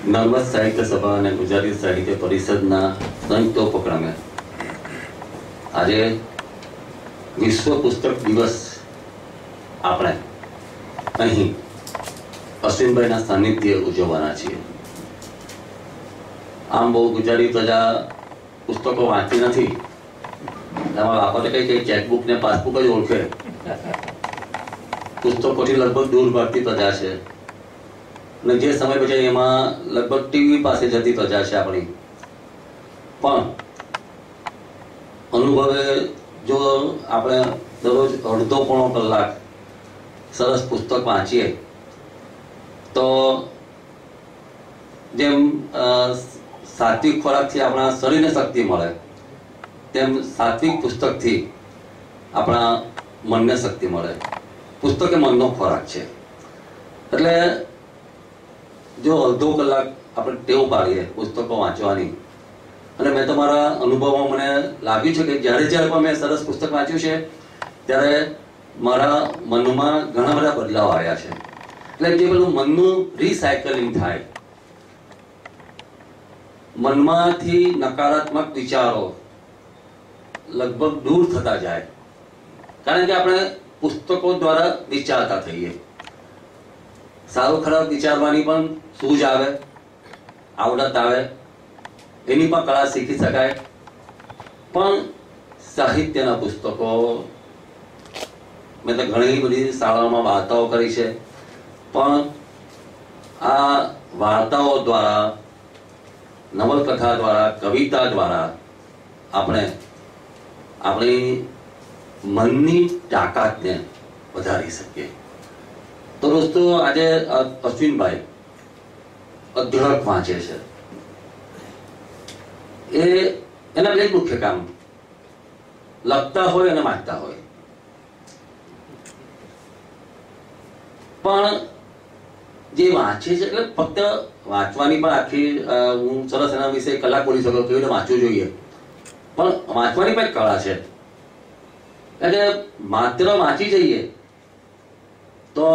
નર્મદ સાહિત્ય સભા અને ગુજરાતી સાહિત્ય પરિષદના સંયુક્ત ઉપક્રમે આજે વિશ્વ પુસ્તક દિવસ આપણે અહીં અશ્વિનભાઈના સાનિધ્ય ઉજવવાના છીએ. આમ બહુ ગુજરાતી પ્રજા પુસ્તકો વાંચતી નથી. તમારા બાપા કઈ કઈ ચેકબુક ને પાસબુક જ ઓળખે. પુસ્તકોથી લગભગ દૂર ભાગતી પ્રજા છે અને જે સમય બચે એમાં લગભગ ટીવી પાસે જતી પ્રજા છે આપણી. પણ અનુભવે જો આપણે દરરોજ અડધો પોણો કલાક સરસ પુસ્તક વાંચીએ તો જેમ સાત્વિક ખોરાકથી આપણા શરીરને શક્તિ મળે તેમ સાત્વિક પુસ્તકથી આપણા મનને શક્તિ મળે. પુસ્તક એ મનનો ખોરાક છે. એટલે જો અડધો કલાક આપણે ટેવ પાડીએ પુસ્તકો વાંચવાની, અને મેં તો મારા અનુભવમાં મને લાગ્યું છે કે જ્યારે જ્યારે પણ મેં સરસ પુસ્તક વાંચ્યું છે ત્યારે મારા મનમાં ઘણા બધા બદલાવ આવ્યા છે. એટલે જે પેલું મનનું રિસાયકલિંગ થાય, મનમાંથી નકારાત્મક વિચારો લગભગ દૂર થતા જાય, કારણ કે આપણે પુસ્તકો દ્વારા વિચારતા થઈએ. સારું ખરાબ વિચારવાની પણ સૂઝ આવે, આવડત આવે, એની પણ કળા શીખી શકાય. પણ સાહિત્યના પુસ્તકો મેં તો ઘણી બધી શાળાઓમાં વાર્તાઓ કરી છે, પણ આ વાર્તાઓ દ્વારા, નવલકથા દ્વારા, કવિતા દ્વારા આપણે આપણી મનની તાકાતને વધારી શકીએ. તો દોસ્તો, આજે અશ્વિનભાઈ અઢળક વાંચે છે. એના બે મુખ્ય કામ, લખતા હોય અને વાંચતા હોય. પણ જે વાંચે છે એટલે ફક્ત વાંચવાની પણ આખી હું સરસ એના વિશે કલાક બોલી શકું કેવી રીતે વાંચવું જોઈએ, પણ વાંચવાની પણ એક કળા છે. એટલે માત્ર વાંચી જઈએ તો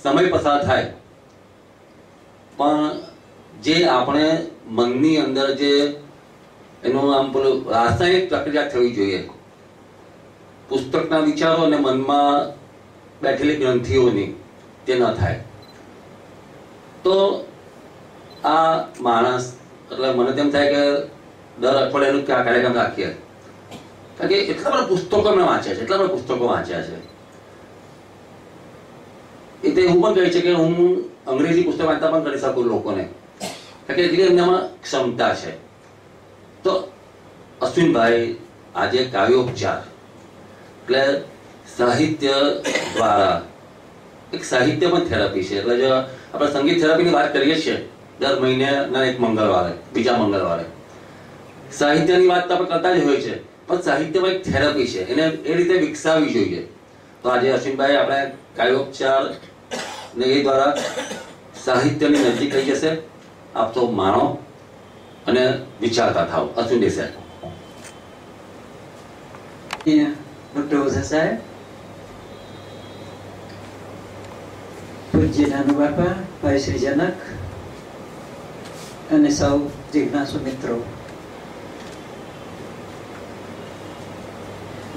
સમય પસાર થાય, પણ જે આપણે મનની અંદર જે એનું આમ પેલું રાસાયણિક પ્રક્રિયા થવી જોઈએ, પુસ્તકના વિચારો અને મનમાં બેઠેલી ગ્રંથિઓની, તે ન થાય. તો આ માણસ, એટલે મને તેમ થાય કે દર અઠવાડિયાનું ક્યાં કાર્યક્રમ રાખીએ, કારણ કે એટલા બધા પુસ્તકો મેં વાંચ્યા છે, એટલા બધા પુસ્તકો વાંચ્યા છે. એટલે હું પણ કહી છે કે હું અંગ્રેજી પુસ્તક વાંચતા પણ કરી શકું લોકોને, કારણ કે એટલી એમનામાં ક્ષમતા છે. તો અશ્વિનભાઈ આજે કાવ્યોપચાર એટલે સાહિત્ય દ્વારા એક સાહિત્ય પણ થેરાપી છે. એટલે જો આપણે સંગીત થેરાપીની વાત કરીએ છીએ દર મહિનાના એક મંગળવારે, બીજા મંગળવારે, સાહિત્યની વાત તો આપણે કરતા જ હોય છે, પણ સાહિત્યમાં એક થેરાપી છે, એને એ રીતે વિકસાવવી જોઈએ. તો આજે અશ્વિનભાઈ આપણે કાવ્યોપચાર ને એ દ્વારા સાહિત્યની નજીક થઈ જશે. આપ તો માણો અને વિચારતા થાવ. અશ્વિન દેસાઈ. ડોક્ટર ઓઝા સાહેબ, પૂજ્ય નાનુ બાપા, ભાઈ શ્રી જનક અને સૌ જિજ્ઞાસુ મિત્રો,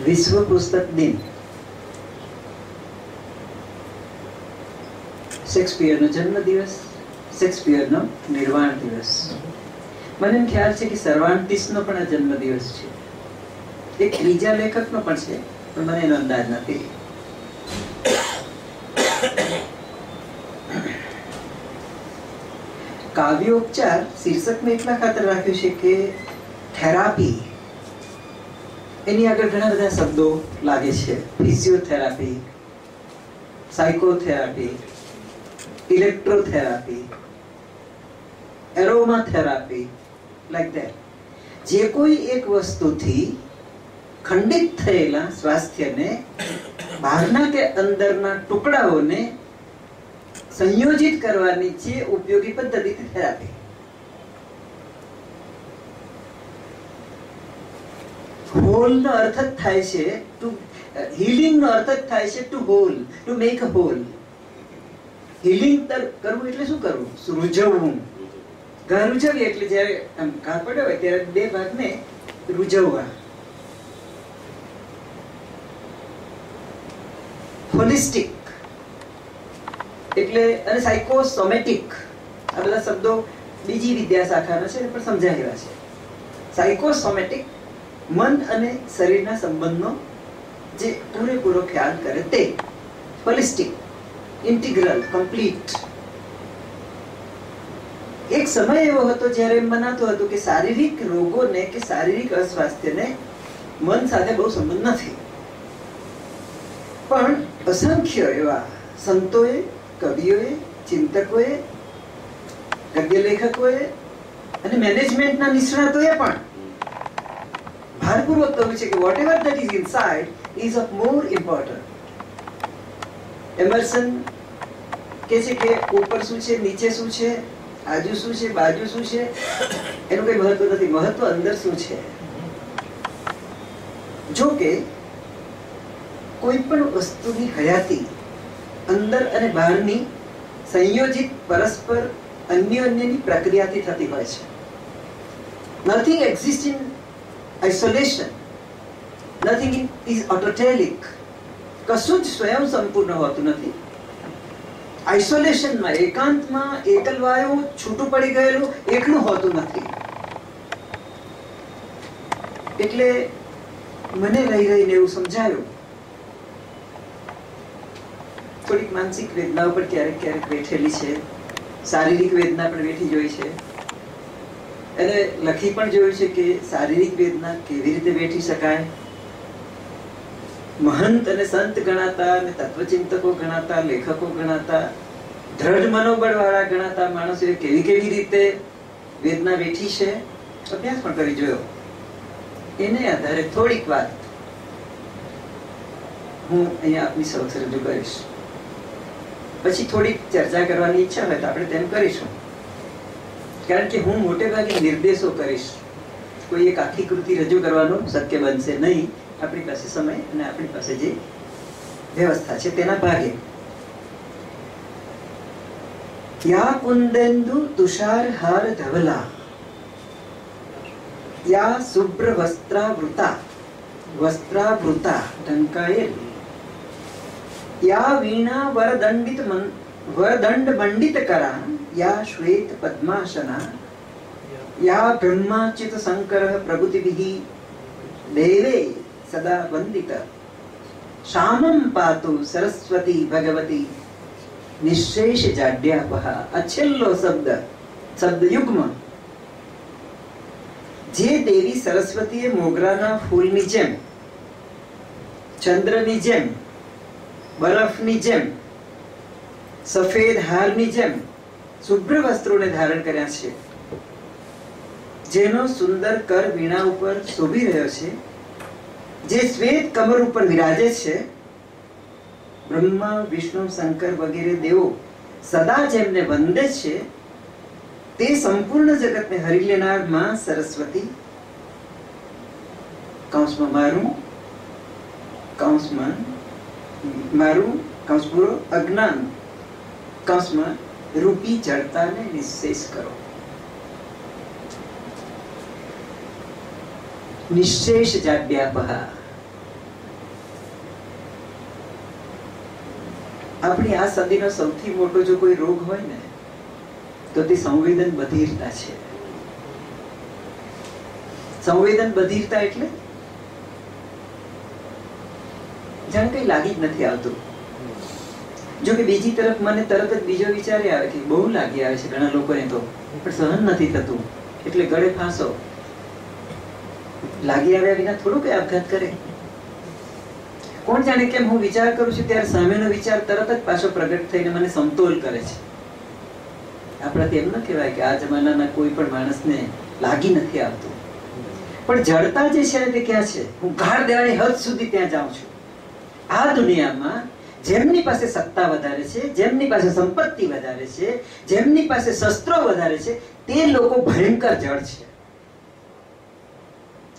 વિશ્વ પુસ્તક દિન શેક્સપિયરનો જન્મદિવસ, શેક્સપિયરનો નિર્વાણ દિવસ. મને એમ ખ્યાલ છે કે સર્વાન્ટિસનો પણ આ જન્મદિવસ છે. એક ત્રીજા લેખકનો પણ છે, પણ મને એનો અંદાજ નથી. કાવ્યોપચાર શીર્ષક મેં એટલા ખાતર રાખ્યું છે કે થેરાપી, એની આગળ ઘણા બધા શબ્દો લાગે છે. Physiotherapy, psychotherapy, electrotherapy, aromatherapy, like that. જે કોઈ એક વસ્તુથી ખંડિત થયેલા સ્વાસ્થ્યને, બહારના કે અંદરના ટુકડાઓને સંયોજિત કરવાની જે ઉપયોગી પદ્ધતિ થેરાપી. હોલ નો અર્થ જ થાય છે ટુ હીલિંગ નો અર્થ જ થાય છે to whole, to make a whole. Healing કરવું એટલે શું કરવું? રૂઝવવું. ઘા રૂઝવીએ એટલે જયારે આમ ઘા પડ્યો હોય ત્યારે બે ભાગને રૂઝવવા. હોલિસ્ટિક એટલે અને સાયકોસોમેટિક, આ બધા શબ્દો બીજી વિદ્યા શાખાના છે પણ સમજાયેલા છે. સાયકોસોમેટિક મન અને શરીરના સંબંધનો જે પૂરેપૂરો ખ્યાલ કરે તે. Holistic, integral, complete. એક સમય એવો હતો જ્યારે એમ મનાતું હતું કે શારીરિક રોગોને કે શારીરિક અસ્વાસ્થ્યને મન સાથે બહુ સંબંધ નથી. પણ અસંખ્ય એવા સંતોએ, કવિઓએ, ચિંતકોએ, ગદ્ય લેખકોએ અને મેનેજમેન્ટના નિષ્ણાતોએ પણ ભારપૂર્વક કહ્યું છે કે whatever that is inside is of more important. Emerson કે છે કે ઉપર શું છે, નીચે શું છે, આજુ શું છે, બાજુ શું છે, એનું કઈ મહત્વ નથી. મહત્વ અંદર શું છે. જો કે કોઈ પણ વસ્તુની હયાતી અંદર અને બહારની સંયોજિત પરસ્પર અન્યોન્યની પ્રક્રિયાથી થતી હોય છે. Nothing exist in isolation, nothing is autotelic. કશું જ સ્વયં સંપૂર્ણ હોતું નથી. આઇસોલેશનમાં, એકાંતમાં, એકલવાયું, છૂટું પડી ગયેલું એકલું હોતું નથી. એટલે મને રહી રહીને એવું સમજાયું. થોડીક માનસિક વેદનાઓ પણ ક્યારેક ક્યારેક બેઠેલી છે, શારીરિક વેદના પણ બેઠી જોઈ છે, અને લખી પણ જોયું છે કે શારીરિક વેદના કેવી રીતે બેઠી શકાય. મહંત અને સંત ગણાતા અને તત્વચિંતકો ગણાતા, લેખકો ગણાતા, દ્રઢ મનોબળ વાળા ગણાતા માણસોએ કેવી કેવી રીતે વેદના બેઠી છે અભ્યાસ પણ કરી જોયો. એને આધારે થોડીક વાત હું અહીંયા આપની સમક્ષ રજૂ કરીશ. પછી થોડીક ચર્ચા કરવાની ઈચ્છા હોય તો આપણે તેમ કરીશું. કારણ કે હું મોટે ભાગે નિર્દેશો કરીશ. કોઈ એક આખી કૃતિ રજૂ કરવાનું શક્ય બનશે નહીં. આપણી પાસે સમય અને આપણી પાસે જે વ્યવસ્થા છે તેના ભાગે. યા કુંદેન્દુ તુષાર હાર ધવલા, યા શુભ્ર વસ્ત્રાવૃતા ઢંકાયેલ, યા વીણા વરદંડ મંડિત કરા, યા શ્વેત પદ્માસના, યા બ્રહ્માચ્યુત શંકર પ્રભૃતિભિ દેવે સદા વંદિત, શામમ પાતુ સરસ્વતી ભગવતી નિઃશેષ જાડ્યાપહ. આ છેલ્લો શબ્દ યુગ્મ. જે દેવી સરસ્વતીએ મોગરાના ફૂલની જેમ, ચંદ્રની જેમ, બરફની જેમ, સફેદ હારની જેમ શુભ્ર વસ્ત્રોને ધારણ કર્યા છે, જેનો સુંદર કર વીણા ઉપર શોભી રહ્યો છે, જે શ્વેત કમર ઉપર વિરાજે છે, બ્રહ્મા, વિષ્ણુ, શંકર વગેરે દેવો સદા જેમને વંદે છે, તે સંપૂર્ણ જગતને હરી લેનાર માં સરસ્વતી, કૌંસમાં મારું કૌંસ પૂરો અજ્ઞાન, કૌંસમાં રૂપી જડતાને નિઃશેષ કરો. નિઃશેષ જાડ્યાપહ. આપણી આ સદીનો સૌથી મોટો જો કોઈ રોગ હોય ને તો તે સંવેદન બધિરતા છે. સંવેદન બધિરતા એટલે જાણે કઈ લાગી જ નથી આવતું. જો કે બીજી તરફ મને તરત જ બીજો વિચાર આવે કે બહુ લાગી આવે છે ઘણા લોકોને તો, પણ સહન નથી થતું એટલે ગળે ફાંસો. લાગી આવ્યા વિના થોડું કઈ આપઘાત કરે? કોણ જાણે કેમ હું વિચાર કરું છું ત્યારે સામેનો વિચાર તરત જ પાછો પ્રગટ થઈને મને સમતોલ કરે છે. આપણાથી એમ ન કહેવાય કે આ જમાનાના કોઈ પણ માણસને લાગી નથી આવતું, પણ જડતા જે છે તે ક્યાં છે? હું ગાળ દેવાની હદ સુધી ત્યાં જાઉં છું. આ દુનિયામાં જેમની પાસે સત્તા વધારે છે, જેમની પાસે સંપત્તિ વધારે છે, જેમની પાસે શસ્ત્રો વધારે છે, તે લોકો ભયંકર જડ છે.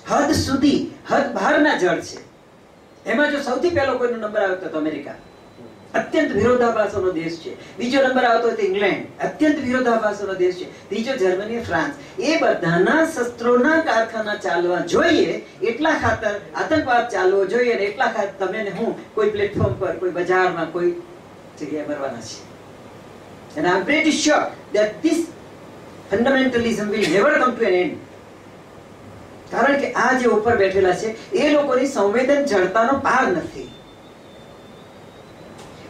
હદ સુધી, હદ બહારના જડ છે. એમાં જો સૌથી પહેલો કોઈનો નંબર આવે તો અમેરિકા. અત્યંત વિરોધાભાસોનો દેશ છે. બીજો નંબર આવતો હોય તો ઇંગ્લેન્ડ, અત્યંત વિરોધાભાસોનો દેશ છે. ત્રીજો જર્મની, ફ્રાન્સ. એ બધાના શસ્ત્રોના કારખાના ચાલવા જોઈએ એટલા ખાતર આતંકવાદ ચાલવો જોઈએ, અને એટલા ખાતર તમે ને હું કોઈ પ્લેટફોર્મ પર, કોઈ બજારમાં, કોઈ જગ્યાએ મરવાના છે. And I'm pretty sure that this fundamentalism will never come to an end. કારણ કે આ જે ઉપર બેઠેલા છે એ લોકોની સંવેદન જડતાનો પાર નથી.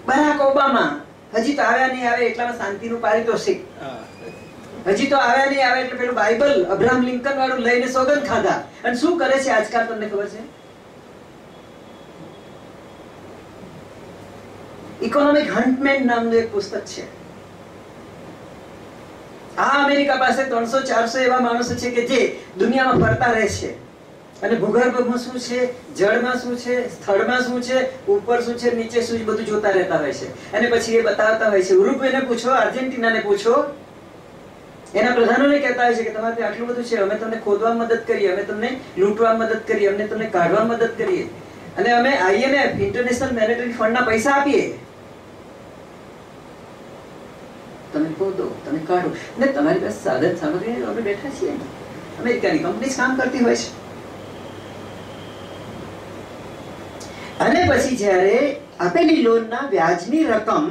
બરાક ઓબામા હજી તો આવ્યા નહીં આવે એટલામાં શાંતિનું પારિતોષિક, હજી તો આવ્યા નહીં આવે એટલે પેલું બાઇબલ અબ્રાહમ લિંકન વાળું લઈને સોગંદ ખાધા. અને શું કરે છે આજકાલ તમને ખબર છે? ઇકોનોમિક હન્ટમેન નામનું એક પુસ્તક છે. આ અમેરિકા પાસે 300-400 એવા માણસો છે કે જે દુનિયામાં ફરતા રહે છે અને ભૂગર્ભમાં શું છે, જળમાં શું છે, સ્થળમાં શું છે, ઉપર શું છે, નીચે શું છે, બધું જોતા રહેતા હોય છે. અને પછી એ બતાવતા હોય છે. ઉરુગ્વેને પૂછો, આર્જેન્ટિનાને પૂછો, એના પ્રધાનોને કહેતા હોય છે કે તમારે આટલું બધું છે, અમે તમને ખોદવામાં મદદ કરીએ, અમે તમને લૂંટવામાં મદદ કરીએ, અમે તમને કાઢવામાં મદદ કરીએ, અને અમે IMF ઇન્ટરનેશનલ મોનેટરી ફંડના પૈસા આપીએ, તમે ખોદો, તમે કાઢો. ને તમારી પાસે સાધન સામગ્રી અમે બેઠા છીએ. અમેરિકાની કંપની કામ કરતી હોય છે. અને પછી જ્યારે આપેલી લોનના વ્યાજની રકમ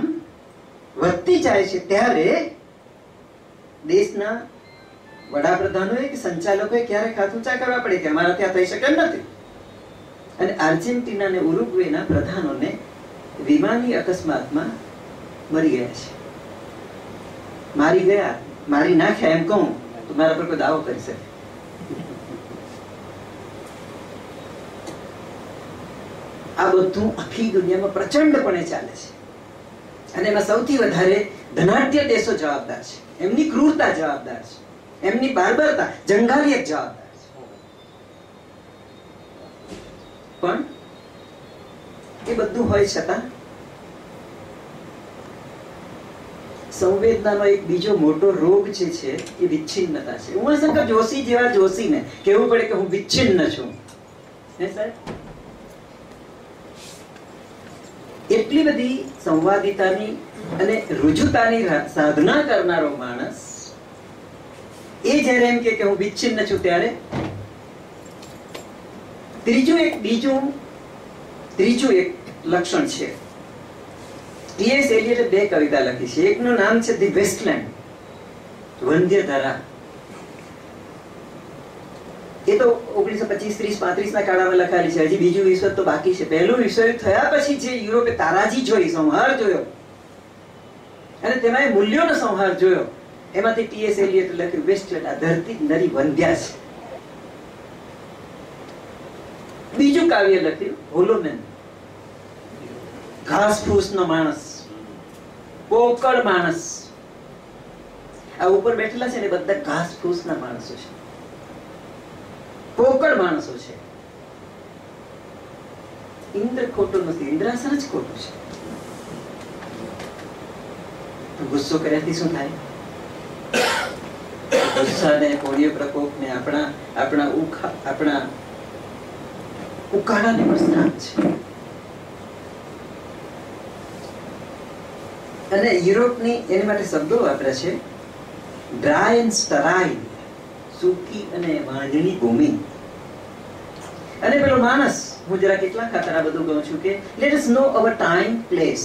વધતી જાય છે ત્યારે દેશના વડાપ્રધાનોએ કે સંચાલકોએ ક્યારેક હાથ ઊંચા કરવા પડે કે અમારા ત્યાં થઈ શકે નથી. અને આર્જેન્ટિના અને ઉરુગ્વેના પ્રધાનોને વિમાની અકસ્માતમાં મરી ગયા છે. મારી ગયા, મારી નાખ્યા એમ કહું તો મારા પર કોઈ દાવો કરી શકે. આ બધું આખી દુનિયામાં પ્રચંડપણે ચાલે છે. અને એમાં સૌથી વધારે ધનાઢ્ય દેશો જવાબદાર છે. એમની ક્રૂરતા જવાબદાર છે, એમની બાર્બરતા, જંગાલિયત જવાબદાર છે. પણ એ બધું હોય છતાં સંવેદનાનો એક બીજો મોટો રોગ જે છે એ વિચ્છિન્નતા છે. ઉમાશંકર જોશી જેવા જોશીને કહેવું પડે કે હું વિચ્છિન્ન છું. હે સાહેબ? એટલી બધી સંવાદિતાની અને રુજુતાની સાધના કરનારો માણસ એ જયારે એમ કે હું વિચ્છિન્ન છું ત્યારે ત્રીજું એક લક્ષણ છે. T.S. એલિયટે 2 કવિતા લખી છે. એકનું નામ છે ધી વેસ્ટલેન્ડ, વંધ્ય ધરા. એ તો 1925-30-35 ના કાળામાં લખાયેલી છે. હજી બીજું વિશ્વ તો બાકી છે. પહેલું વિશ્વયુદ્ધ થયા પછી જે યુરોપે તારાજી જોઈ, સંહાર જોયો, અને તેમાં મૂલ્યોનો સંહાર જોયો, એમાંથી T.S. એલિયટે લખ્યું વેસ્ટલેન્ડ, આ ધરતી નરી વંધ્યા છે. બીજું કાવ્ય લખ્યું હોલોમેન, ઘાસ ફૂસ નો માણસ, પોકળ માણસ. આ ઉપર બેઠેલા છે ને બધા ઘાસ ફૂસ ના માણસો છે, પોકળ માણસો છે. ઇન્દ્ર ખોટું નથી, ઇન્દ્રાસન જ ખોટું છે. ગુસ્સો કર્યાથી શું થાય? ગુસ્સાને, કોળીય પ્રકોપને, આપણા ઉકાળાને પણ સ્થાન છે. અને યુરોપની એની માટે શબ્દો વાપરે છે ડ્રાય એન્ડ સ્ટરાઇલ, સૂકી અને વાંજણી ભૂમિ. અને પેલો માણસ, હું જરા કેટલા ખાતર આ બધું કહું છું કે let us know our time, place.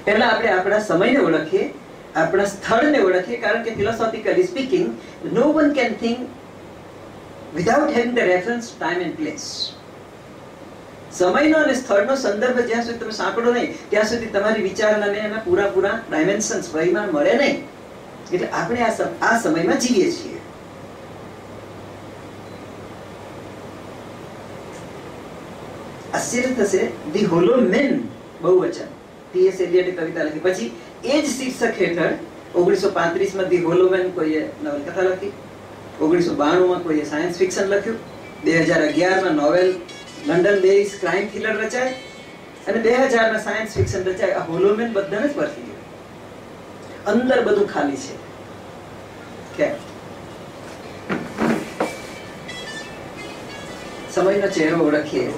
પહેલા આપણે આપણા સમયને ઓળખીએ, આપણા સ્થળને ઓળખીએ, કારણ કે philosophically speaking no one can think without having the reference time and place. સમયનો અને સ્થળનો સંદર્ભ જ્યાં સુધી તમે સાંકળો નહીં ત્યાં સુધી તમારી વિચારણાને એના પૂરા ડાયમેન્શન્સ, પરિમાણ મળે નહીં. એટલે આપણે આ સમયમાં જીવીએ છીએ. આશ્ચર્ય થશે, ધી હોલો મેન બહુવચન. T.S. એલિયટે કવિતા લખી. પછી એ જ શીર્ષક હેઠળ 1935 માં ધી હોલો મેન કોઈએ નવલકથા લખી, 1992 માં કોઈએ સાયન્સ ફિક્શન લખ્યું, 2011 માં novel London base crime thriller રચાય, અને 2000 માં સાયન્સ ફિક્શન રચાય. આ હોલો મેન બધાને જ પરથી ગયું. અંદર બધું ખાલી છે. કેમ? સમયનો ચહેરો ઓળખીએ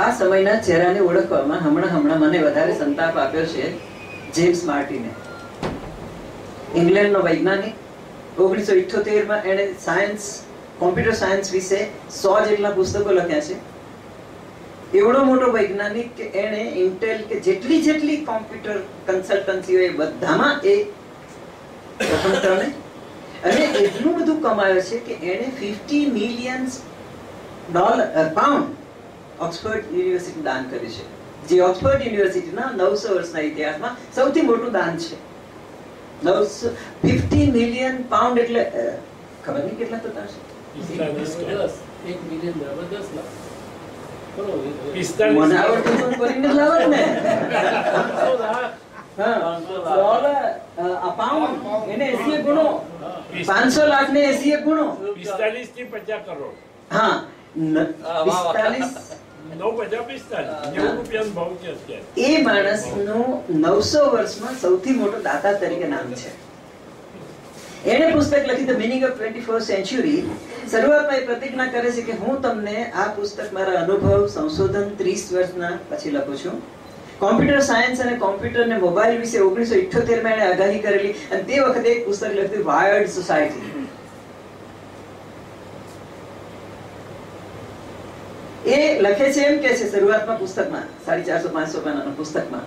આ સમયના ચહેરાને ઓળખવામાં હમણાં મને વધારે સંતાપ આપ્યો છે જેમ્સ માર્ટિને. ઇંગ્લેન્ડનો વૈજ્ઞાનિક. 1978 એણે કોમ્પ્યુટર સાયન્સ વિશે 100 જેટલા પુસ્તકો લખ્યા છે. એવડો મોટો વૈજ્ઞાનિક કે એણે ઇન્ટેલ કે જેટલી કોમ્પ્યુટર કન્સલ્ટન્સીઓ એ બધામાં એ પ્રથમ ક્રમે, અને એટલું બધું કમાયો છે કે એણે $50 મિલિયન પાઉન્ડ ઓક્સફર્ડ યુનિવર્સિટી દાન કર્યું છે, જે ઓક્સફર્ડ યુનિવર્સિટીના 900 વર્ષના ઇતિહાસમાં સૌથી મોટું દાન છે. 50 મિલિયન પાઉન્ડ એટલે ખબર નહીં કેટલા થતા હશે. 1 મિલિયન બરાબર 10 લાખ. મને આવડતું તો કરીને જ લાવત ને. પાઉન્ડ એને 80 ગુણો, 500 લાખ ને 80 ગુણો, 45 થી 50 કરોડ. હા 45 એ માણસનું 900 વર્ષમાં સૌથી મોટો દાતા તરીકે નામ છે. એણે પુસ્તક લખી the meaning of 21st century. શરૂઆતમાં એ પ્રતિજ્ઞા કરે છે કે હું તમને આ પુસ્તક મારા અનુભવ સંશોધન 30 વર્ષના પછી લખું છું. કોમ્પ્યુટર સાયન્સ અને કોમ્પ્યુટર ને મોબાઈલ વિશે 1978 માં એણે આગાહી કરેલી, અને તે વખતે એક પુસ્તક લખ્યું વાયર્ડ સોસાયટી. એ લખે છે એમ કે છે શરૂઆતમાં પુસ્તકમાં 450-500 પાનાના પુસ્તકમાં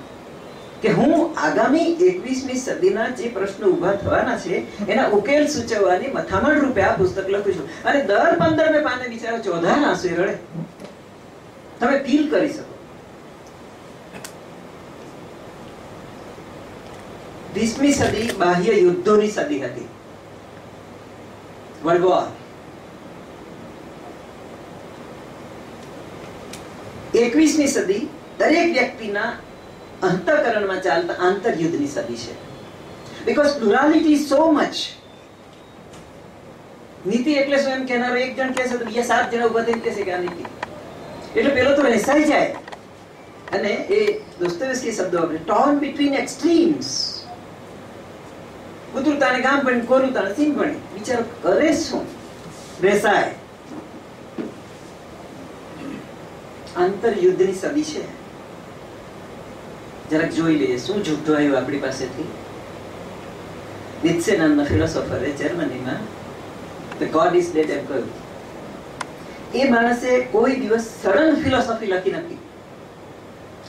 કે હું આગામી 21મી સદીના જે પ્રશ્નો ઉભા થવાના છે એના ઉકેલ સૂચવવાની મથામણ રૂપે આ પુસ્તક લખું છું. અને દર 15મે પાને બિચારો 14 આંસુ રડે. તમે ફીલ કરી શકો. 20મી સદી બાહ્ય યુદ્ધોની સદી હતી. World war. 21મી સદી દરેક વ્યક્તિના અંતઃકરણમાં ચાલતા આંતરયુદ્ધની સદી છે. Because plurality is so much. નીતિ એટલે શું એમ કહેનારો એક જણ કહેશે તો બીજા 7 જણા ઉભા થઈને કહેશે કે આ નીતિ. એટલે પેલો તો રહેસાઈ જાય. અને એ દોસ્તોયેવસ્કી શબ્દો વાપરે, ટોર્ન બિટવીન એક્સ્ટ્રીમ્સ. કુતરુતાને ગામ પણ કોરુતાને સીમ પણ. બિચારો કરે શું? રહેસાય. આંતરયુદ્ધની સદી છે. જરાક જોઈ લઈએ શું જૂઠું આવ્યું આપણી પાસેથી. નીત્સે નામના ફિલોસોફરે જર્મનીમાં ધ ગોડ ઇઝ ડેડ એમ કહ્યું. એ માણસે કોઈ દિવસ સડન ફિલોસોફી લખી નથી.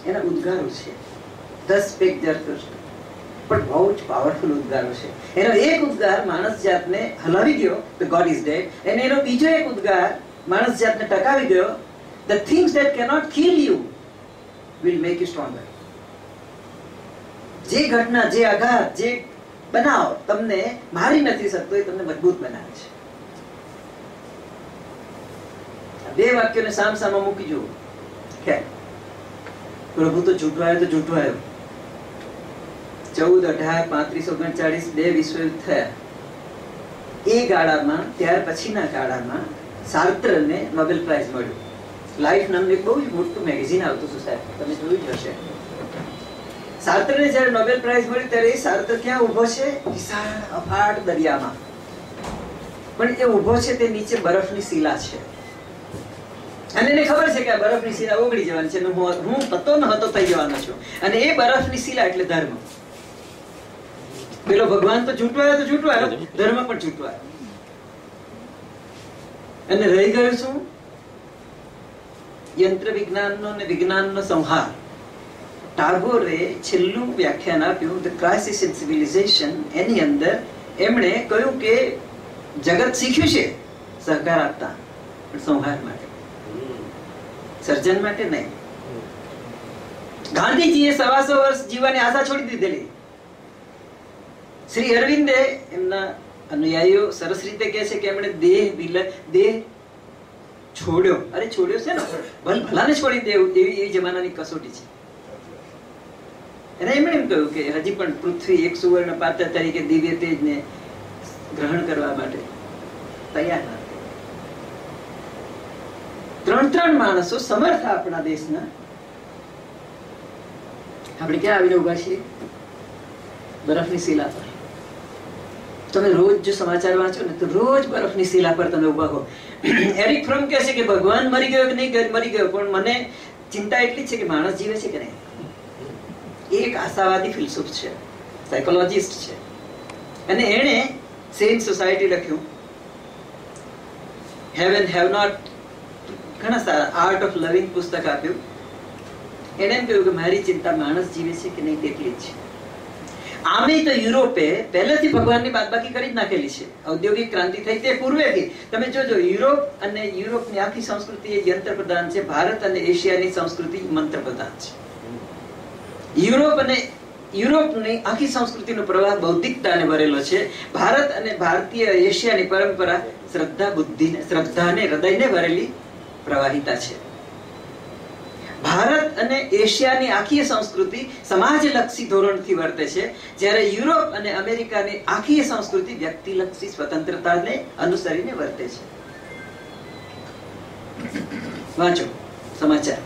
એના ઉદ્ગારો છે 10 પેજ પણ બહુ જ પાવરફુલ ઉદ્ગારો છે. એનો એક ઉદ્ગાર માણસ જાતને હલાવી ગયો, ધ ગોડ ઇઝ ડેડ. અને એનો બીજો એક ઉદ્ગાર માણસ જાતને ટકાવી ગયો, the things that cannot kill you will make you stronger. જે ઘટના, જે આઘાત, જે બનાવ તમને મારી નથી શકતો એ તમને મજબૂત બનાવે છે. બે વાક્યોને સામસામા મૂકી જુઓ કે પ્રભુ તો જૂઠો આવ્યો તો જૂઠો આવ્યો. 14, 18, 35, 39 બે વિશ્વયુદ્ધ થયા. એ ગાળામાં, ત્યાર પછીના ગાળામાં સાર્ત્રને નોબેલ પ્રાઇઝ મળ્યું. લાઈફ નામનું એક બહુ જ મોટું મેગેઝિન આવતું હતું સાહેબ, તમે જોયું જ હશે. સાર્ત્રને જ્યારે નોબેલ પ્રાઇઝ મળી ત્યારે એ સાર્ત્ર ક્યાં ઊભો છે? વિશાળ અફાટ દરિયામાં. પણ એ ઊભો છે તે નીચે બરફની શિલા છે. અને એને ખબર છે કે આ બરફની શિલા ઓગળી જવાની છે, હું પતો ન હતો થઈ જવાનો છું. અને એ બરફની શિલા એટલે ધર્મ. પેલો ભગવાન તો જૂઠો આવ્યો તો જૂઠો આવ્યો, ધર્મ પણ જૂઠો આવ્યો. અને રહી ગયું શું? યંત્ર વિજ્ઞાનનો અને વિજ્ઞાનનો સંહાર. ટાગોરે છેલ્લું વ્યાખ્યાન આપ્યું ધ ક્રાઇસિસ ઇન સિવિલાઇઝેશન. એની અંદર એમણે કહ્યું કે જગત શીખ્યું છે સહકાર આપતા, પણ સંહાર માટે, સર્જન માટે નહીં. ગાંધીજીએ 125 વર્ષ જીવવાની આશા છોડી દીધેલી. શ્રી અરવિંદે એમના અનુયાયીઓ સરસ રીતે કહે છે કે એમણે દેહ છોડ્યો. અરે છોડ્યો છે ને, ભલાને છોડી દેવું એવી જમાનાની કસોટી છે. અને એમણે એમ કહ્યું કે હજી પણ પૃથ્વી એક સુવર્ણ પાત્ર તરીકે દિવ્ય તેજને ગ્રહણ કરવા માટે તૈયાર નથી. 3 માણસો સમર્થ આપણા દેશના. આપણે ક્યાં આવીને ઉભા છીએ? બરફની શિલા પર. તમે રોજ જો સમાચાર વાંચો ને તો રોજ બરફની શિલા પર તમે ઉભા હો. એરિક ફ્રોમ કહે છે કે ભગવાન મરી ગયો કે નહીં મરી ગયો, પણ મને ચિંતા એટલી છે કે માણસ જીવે છે કે નહીં. એ એક આશાવાદી ફિલસૂફ છે, સાયકોલોજીસ્ટ છે, અને એણે સેન સોસાયટી લખ્યું, હેવ એન્ડ હેવ નોટ, ઘણા સારા આર્ટ ઓફ લવિંગ પુસ્તક આપ્યું. એણે એમ કહ્યું કે મારી ચિંતા માણસ જીવે છે કે નહીં તેટલી જ છે. આમે તો યુરોપે પહેલેથી ભગવાનની બાદબાકી કરી જ નાખેલી છે. ઔદ્યોગિક ક્રાંતિ થઈ તે પૂર્વેથી તમે જોજો, યુરોપ અને યુરોપની આખી સંસ્કૃતિ એ યંત્ર પ્રધાન છે. ભારત અને એશિયાની સંસ્કૃતિ મંત્ર પ્રધાન છે. યુરોપની આખી સંસ્કૃતિનો પ્રવાહ બૌદ્ધિકતાને ભરેલો છે. ભારત અને ભારતીય એશિયાની પરંપરા શ્રદ્ધાને હૃદયને ભરેલી પ્રવાહિતા છે. ભારત અને એશિયાની આખી સંસ્કૃતિ સમાજલક્ષી ધોરણથી વર્તે છે, જ્યારે યુરોપ અને અમેરિકાની આખી સંસ્કૃતિ વ્યક્તિલક્ષી સ્વતંત્રતાને અનુસરીને વર્તે છે. વાંચો સમાચાર.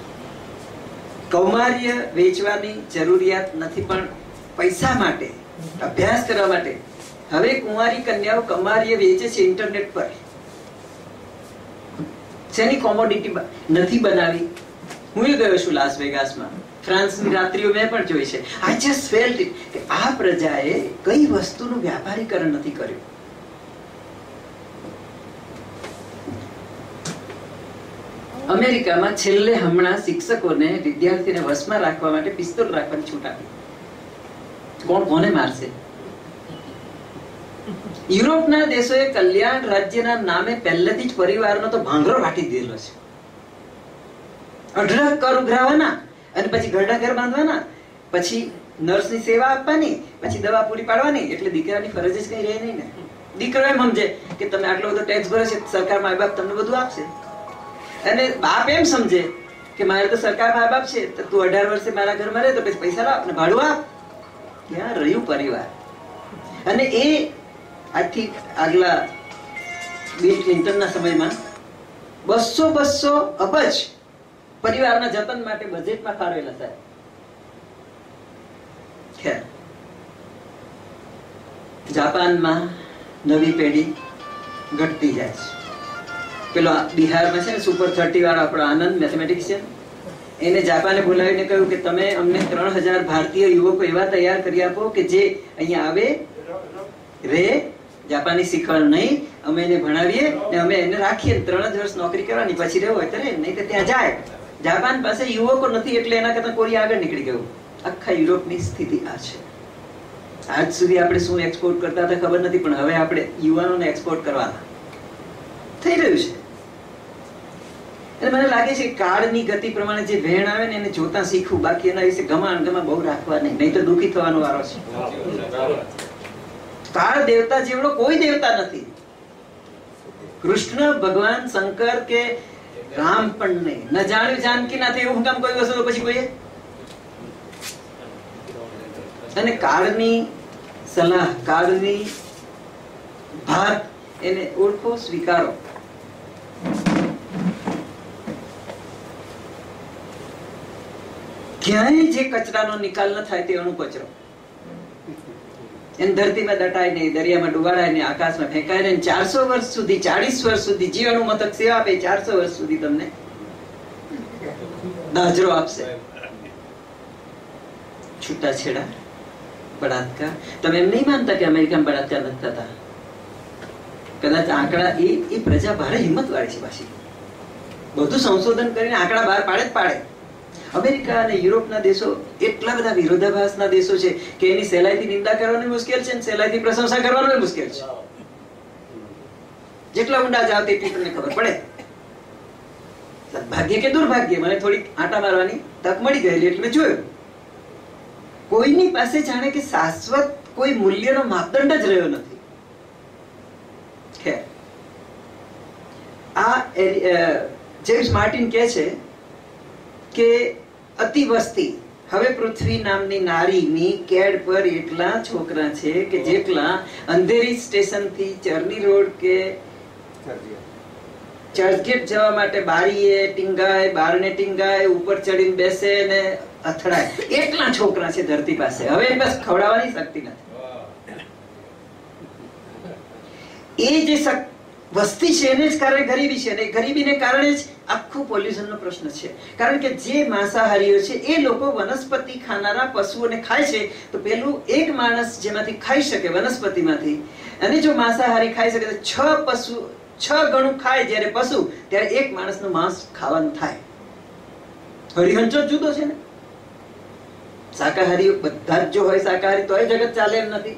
કૌમાર્ય વેચવાની જરૂરિયાત નથી, પણ પૈસા માટે, અભ્યાસ કરવા માટે હવે કુંવારી કન્યાઓ કૌમાર્ય વેચે છે ઇન્ટરનેટ પર. શેની કોમોડિટી નથી બનાવી. હું ગયો છું લાસ વેગાસમાં, ફ્રાન્સની રાત્રિઓ મેં પણ જોઈ છે. આઈ જસ્ટ ફેલ્ટ ઇટ કે આ પ્રજાએ કઈ વસ્તુનું વ્યાપારીકરણ નથી કર્યું. અમેરિકામાં છેલ્લે હમણાં શિક્ષકોને વિદ્યાર્થીને વશમાં રાખવા માટે પિસ્તોલ રાખવાની છૂટ આપી. કોણ કોને મારશે? યુરોપના દેશોએ કલ્યાણ રાજ્યના નામે પહેલેથી જ પરિવારનો તો ભાંગરો વાટી દીધેલો છે. અઢળક કર ઉઘરાવાના, અને પછી ઘરડા ઘર બાંધવાના, પછી નર્સની સેવા આપવાની, પછી દવા પૂરી પાડવાની. એટલે દીકરાની ફરજ જ કઈ રહે નહીં ને. દીકરો એમ સમજે કે તમે આટલો બધો ટેક્સ ભરે છે, સરકાર મા બાપ તમને બધું આપશે. અને બાપ એમ સમજે કે મારે તો સરકાર મા બાપ છે, તો તું 18 વર્ષે મારા ઘરમાં રહે, તો પછી પૈસા લાવ ને ભાડું આપ. ક્યાં રહ્યું પરિવાર? અને એ આજથી આગલા બિલ ક્લિન્ટનના સમયમાં 200 અબજ પરિવારના જતન માટે બજેટમાં ફાળવેલા સાહેબ. ખેર, જાપાનમાં નવી પેઢી ઘટતી જાય છે. પેલો બિહારમાં છે ને સુપર 30 વાળો આપણો આનંદ મેથેમેટિશિયન, એને જાપાને બોલાવીને કહ્યું કે તમે અમને 3000 ભારતીય યુવકો એવા તૈયાર કરી આપો કે જે અહીંયા આવે, રે, જાપાની શીખવાનું નહીં, અમે એને ભણાવીએ ને અમે એને રાખીએ. 3 જ વર્ષ નોકરી કરવાની, પછી રહેવું હોય તો રહે, નહીં તો ત્યાં જાય. જાપાન પાસે યુવકો નથી, એટલે એના કરતા કોરિયા આગળ નીકળી ગયું. આખા યુરોપની સ્થિતિ આ છે. આજ સુધી આપણે શું એક્સપોર્ટ કરતા હતા ખબર નથી, પણ હવે આપણે યુવાનોને એક્સપોર્ટ કરવાના થઈ રહ્યું છે. એટલે મને લાગે છે કે કાળની ગતિ પ્રમાણે જે વહેણ આવે ને એને જોતા શીખવું, બાકી એના વિશે ગમાણ બહુ રાખવા નહીં તો દુઃખી થવાનો વારો છે. કાળ દેવતા જેવડો કોઈ દેવતા નથી. કૃષ્ણ ભગવાન, શંકર કે રામ પણ નહીં. ન જાણ્યું જાનકી ના થયું એવું કામ કોઈ વસ્તુ પછી કોઈ. અને કાળની સલાહ, કાળની ભાત એને ઓળખો, સ્વીકારો. ક્યાંય જે કચરાનો નિકાલ ન થાય તે અણુ કચરો એને ધરતીમાં દટાય નહીં, દરિયામાં ડુબાડાય નહીં, આકાશમાં ફેંકાય નહીં. 400 વર્ષ સુધી, 40 વર્ષ સુધી જીવાણુ મથક સેવા આપે. 400 વર્ષ સુધી તમને દાજરો આપશે. છૂટાછેડા, બળાત્કાર. તમે એમ નહીં માનતા કે અમેરિકામાં બળાત્કાર નથી થતા? કદાચ આંકડા એ પ્રજા ભારે હિંમત વાળી છે. પાછી બધું સંશોધન કરીને આંકડા બહાર પાડે જ પાડે. અમેરિકા અને યુરોપના દેશો એટલા બધા વિરોધાભાસના દેશો છે કે એની સહેલાઈથી નિંદા કરવાની મુશ્કેલ છે, સહેલાઈથી પ્રશંસા કરવાનું મુશ્કેલ છે. જેટલા ઊંડા જાવ તેટલી તમને ખબર પડે. ભાગ્ય કે દુર્ભાગ્ય, મને થોડી આંટા મારવાની તક મળી ગયેલી એટલે મેં જોયું. કોઈની પાસે જાણે કે શાશ્વત કોઈ મૂલ્યનો માપદંડ જ રહ્યો નથી. ખેર, આ જેમ્સ માર્ટિન કહે છે કે અતિવસ્તી, હવે પૃથ્વી નામની નારીની કેડ પર એટલા છોકરા છે કે જેટલા અંધેરી સ્ટેશન થી ચર્ની રોડ કે ચર્ચગેટ જવા માટે બારીએ ટીંગાય, બારણે ટીંગાય, ઉપર ચડીને બેસે ને અથડાય, એટલા છોકરા છે ધરતી પાસે. હવે બસ ખવડાવવાની શક્તિ નથી. એ જે વસ્તી છે એને જ કારણે ગરીબી છે, અને ગરીબીને કારણે જ આખું પોલ્યુશનનો પ્રશ્ન છે. કારણ કે જે માંસાહારીઓ છે એ લોકો વનસ્પતિ ખાનારા પશુઓને ખાય છે, તો પેલું એક માણસ જેમાંથી ખાઈ શકે વનસ્પતિમાંથી, અને જો માંસાહારી ખાઈ શકે તો 6 ગણું ખાય જ્યારે પશુ, ત્યારે એક માણસનું માંસ ખાવાનું થાય. હરિહંચો જુદો છે ને. શાકાહારી બધા જ જો હોય શાકાહારી તો જગત ચાલે એમ નથી.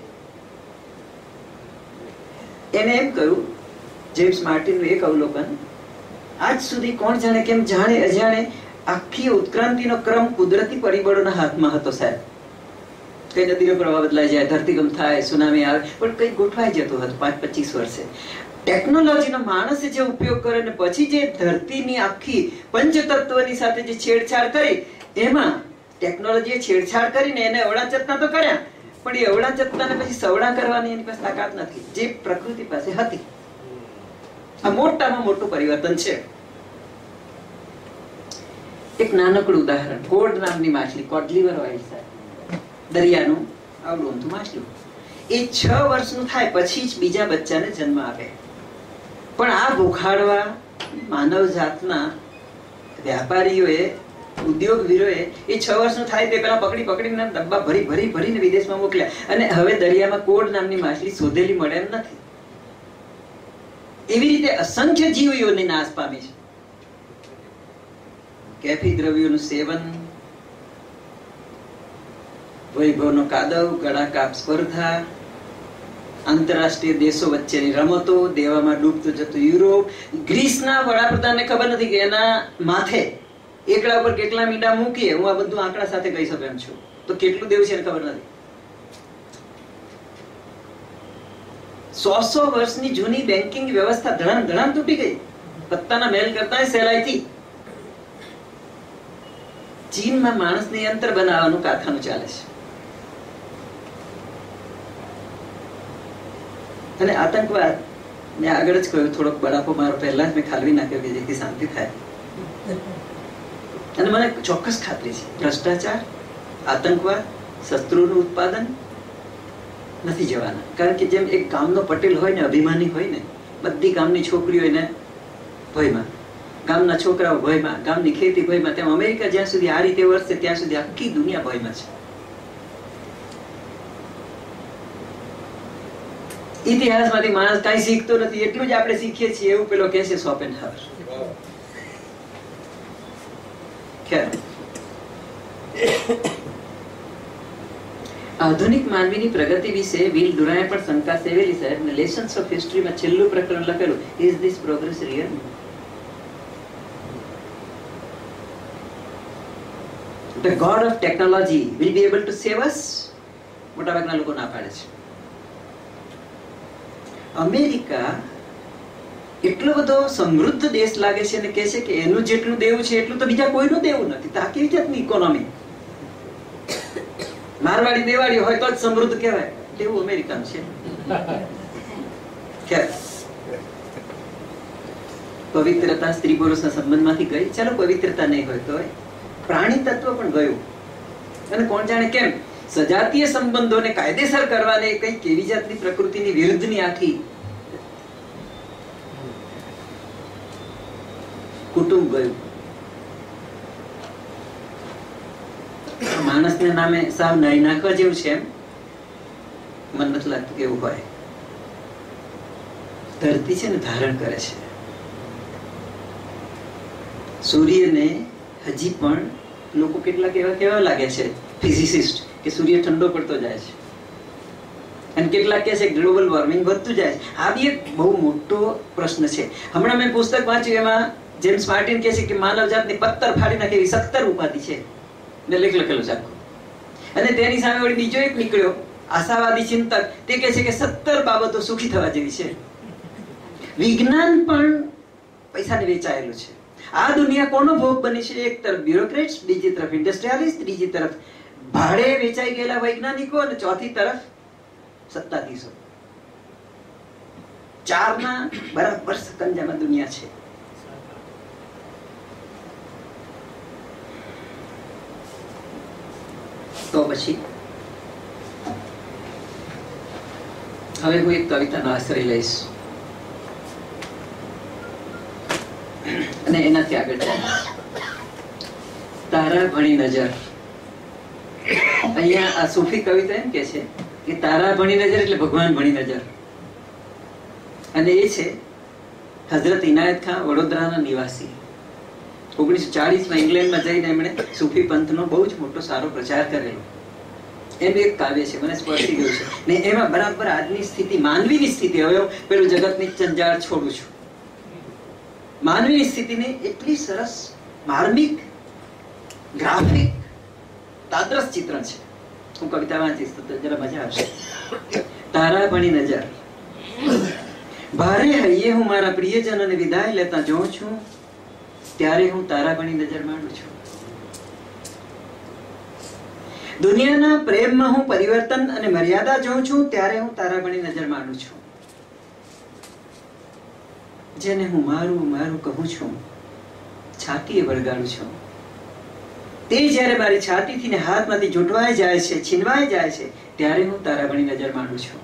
એને એમ કહ્યું જેમ્સ માર્ટિનનું એક અવલોકન, આજ સુધી કોણ જાણે કેમ જાણે અજાણે આખી ઉત્ક્રાંતિનો ક્રમ કુદરતી પરિબળોના હાથમાં હતો સાહેબ. કઈ નદીનો પ્રવાહ બદલાઈ જાય, ધરતીકંપ થાય, સુનામી આવે, પણ કઈ ગોઠવાઈ જતું હતું 5-25 વર્ષે. ટેકનોલોજીનો માણસે જે ઉપયોગ કર્યો ને પછી જે ધરતીની આખી પંચતત્વની સાથે જે છેડછાડ કરી, એમાં ટેકનોલોજીએ છેડછાડ કરીને એને અવળા ચેતના તો કર્યા, પણ એ અવળા ચેતનાને પછી સવડા કરવાની એની પાસે તાકાત નથી જે પ્રકૃતિ પાસે હતી. આ મોટામાં મોટું પરિવર્તન છે. એક નાનકડું ઉદાહરણ, કોડ નામની માછલી, કોડ લીવર ઓઇલ સાહેબ, દરિયાનું આવડું અમથું માછલું, એ 6 વર્ષનું થાય પછી જ બીજા બચ્ચાને જન્મ આપે. પણ આ ભૂખાડવા માનવ જાતના વ્યાપારીઓએ, ઉદ્યોગવીરોએ એ 6 વર્ષનું થાય તે પેલા પકડીને ડબ્બા ભરીને વિદેશમાં મોકલ્યા, અને હવે દરિયામાં કોડ નામની માછલી શોધેલી મળે એમ નથી. એવી રીતે અસંખ્ય જીવોની નાશ પામી છે. કેફી દ્રવ્યોનું સેવન, વૈભવનો કાદવ, ગળાકાપ સ્પર્ધા, આંતરરાષ્ટ્રીય દેશો વચ્ચેની રમતો, દેવામાં ડૂબતું જતું યુરોપ. ગ્રીસના વડાપ્રધાનને ખબર નથી કે એના માથે એકડા ઉપર કેટલા મીંડા મૂકીએ. હું આ બધું આંકડા સાથે કહી શકું એમ છું, તો કેટલું દેવું છે એને ખબર નથી. 100 વર્ષની જૂની બેન્કિંગ વ્યવસ્થા ધડામ તૂટી ગઈ, પત્તાના મેલ કરતા સહેલાઈથી. ચીનમાં માણસને યંત્ર બનાવવાનું કારખાનું ચાલે છે. અને આતંકવાદ મેં આગળ જ કહ્યું, થોડોક બળાપો મારો પહેલા જ મેં ખાલવી નાખ્યો કે જેથી શાંતિ થાય. અને મને ચોક્કસ ખાતરી છે ભ્રષ્ટાચાર, આતંકવાદ, શસ્ત્રોનું ઉત્પાદન નથી જવાના. કારણ કે જેમ એક ગામનો પટેલ હોય ને, અભિમાની હોય ને, બધી ગામની છોકરીઓ એને ભયમાં, ગામના છોકરાઓ ભયમાં, ગામની ખેતી ભયમાં, તેમ અમેરિકા જ્યાં સુધી આ રીતે વર્તશે ત્યાં સુધી આખી દુનિયા ભયમાં છે. ઇતિહાસમાંથી માણસ કઈ શીખતો નથી, એટલું જ આપણે શીખીએ છીએ એવું પેલો કહે છે શોપેનહાવર. આધુનિક માનવીની પ્રગતિ વિશે વિલ ડુરાએ પણ શંકા સેવેલી સાહેબ. ને લેસન્સ ઓફ હિસ્ટ્રીમાં છેલ્લું પ્રકરણ લખેલું, is this progress real? The God of technology will be able to save us? મોટાભાગના લોકો ના પાડે છે. અમેરિકા એટલો બધો સમૃદ્ધ દેશ લાગે છે અને કહે છે કે એનું જેટલું દેવું છે એટલું તો બીજા કોઈનું દેવું નથી. તો આ કેવી જાતની ઇકોનોમી? મારવાડી દેવાડી હોય તો જ સમૃદ્ધ કહેવાય, તેવું અમેરિકન છે. પવિત્રતા સ્ત્રી પુરુષના સંબંધમાંથી ગઈ, ચાલો પવિત્રતા નહીં હોય તો પ્રાણી તત્વ પણ ગયું. અને કોણ જાણે કેમ સજાતીય સંબંધોને કાયદેસર કરવાને કઈ કેવી જાતની પ્રકૃતિની વિરુદ્ધની આખી કુટુંબ ગયું. માણસને નામે સાવ નહીં નાખવા જેવું છે એમ મને નથી લાગતું કે એવું હોય. ધરતી છે ને ધારણ કરે છે. સૂર્યને હજી પણ લોકો કેટલાક એવા કહેવા લાગ્યા છે ફિઝિસિસ્ટ કે સૂર્ય ઠંડો પડતો જાય છે, અને કેટલાક કહે છે ગ્લોબલ વોર્મિંગ વધતું જાય છે. આ બી એક બહુ મોટો પ્રશ્ન છે. હમણાં મેં પુસ્તક વાંચ્યું, એમાં જેમ્સ માર્ટિન કહે છે કે માનવ જાતની પત્તર ફાડી નાખે એવી 17 ઉપાધિ છે, મેં લેખ લખેલું છે આખું. અને તેની સામે વળી બીજો એક નીકળ્યો આશાવાદી ચિંતક, તે કહે છે કે 17 બાબતો સુખી થવા જેવી છે. વિજ્ઞાન પણ પૈસાને વેચાયેલું છે. આ દુનિયા કોનો ભોગ બની છે? એક તરફ બ્યુરોક્રેટ્સ, બીજી તરફ ઇન્ડસ્ટ્રીયાલિસ્ટ, ત્રીજી તરફ ભાડે વેચાઈ ગયેલા વૈજ્ઞાનિકો, અને ચોથી તરફ સત્તાધીશો. ચારના બરાબર સકંજામાં દુનિયા છે. તો પછી હવે હું એક કવિતાનો આશ્રય લઈશ. અને એનાથી આગળ ચાલીશ. તારા ભણી નજર. અહીંયા આ સૂફી કવિતા એમ કે છે કે તારા ભણી નજર એટલે ભગવાન ભણી નજર. અને એ છે હઝરત ઇનાયત ખાન, વડોદરાના નિવાસી. 1940માં ઇંગ્લેન્ડમાં જઈને એમણે સૂફી પંથનો બહુ જ મોટો સારો પ્રચાર કરેલો. એનું એક કાવ્ય છે, મને સ્પર્શી ગયું છે ને એમાં બરાબર આજની સ્થિતિ, માનવીની સ્થિતિ, હવે પેલું જગતની ચંજાળ છોડું છું, માનવીની સ્થિતિની એટલી સરસ માર્મિક ગ્રાફિક તાદ્રશ ચિત્રણ છે. હું કવિતા વાંચીશ તો જરા મજા આવશે. તારા ભણી નજર. ભારે હૈયે હું મારા પ્રિયજનોને વિદાય લેતા જોઉં છું, ત્યારે હું તારા ભણી નજર માંડું છું. દુનિયાના પ્રેમમાં હું પરિવર્તન અને મર્યાદા જોઉં છું, ત્યારે હું તારા ભણી નજર માંડું છું. જેને હું મારું મારું કહું છું, છાતીએ વળગાડું છું, તે જ્યારે મારી છાતીથી ને હાથમાંથી જૂટવાઈ જાય છે, છીનવાઈ જાય છે, ત્યારે હું તારા ભણી નજર માંડું છું.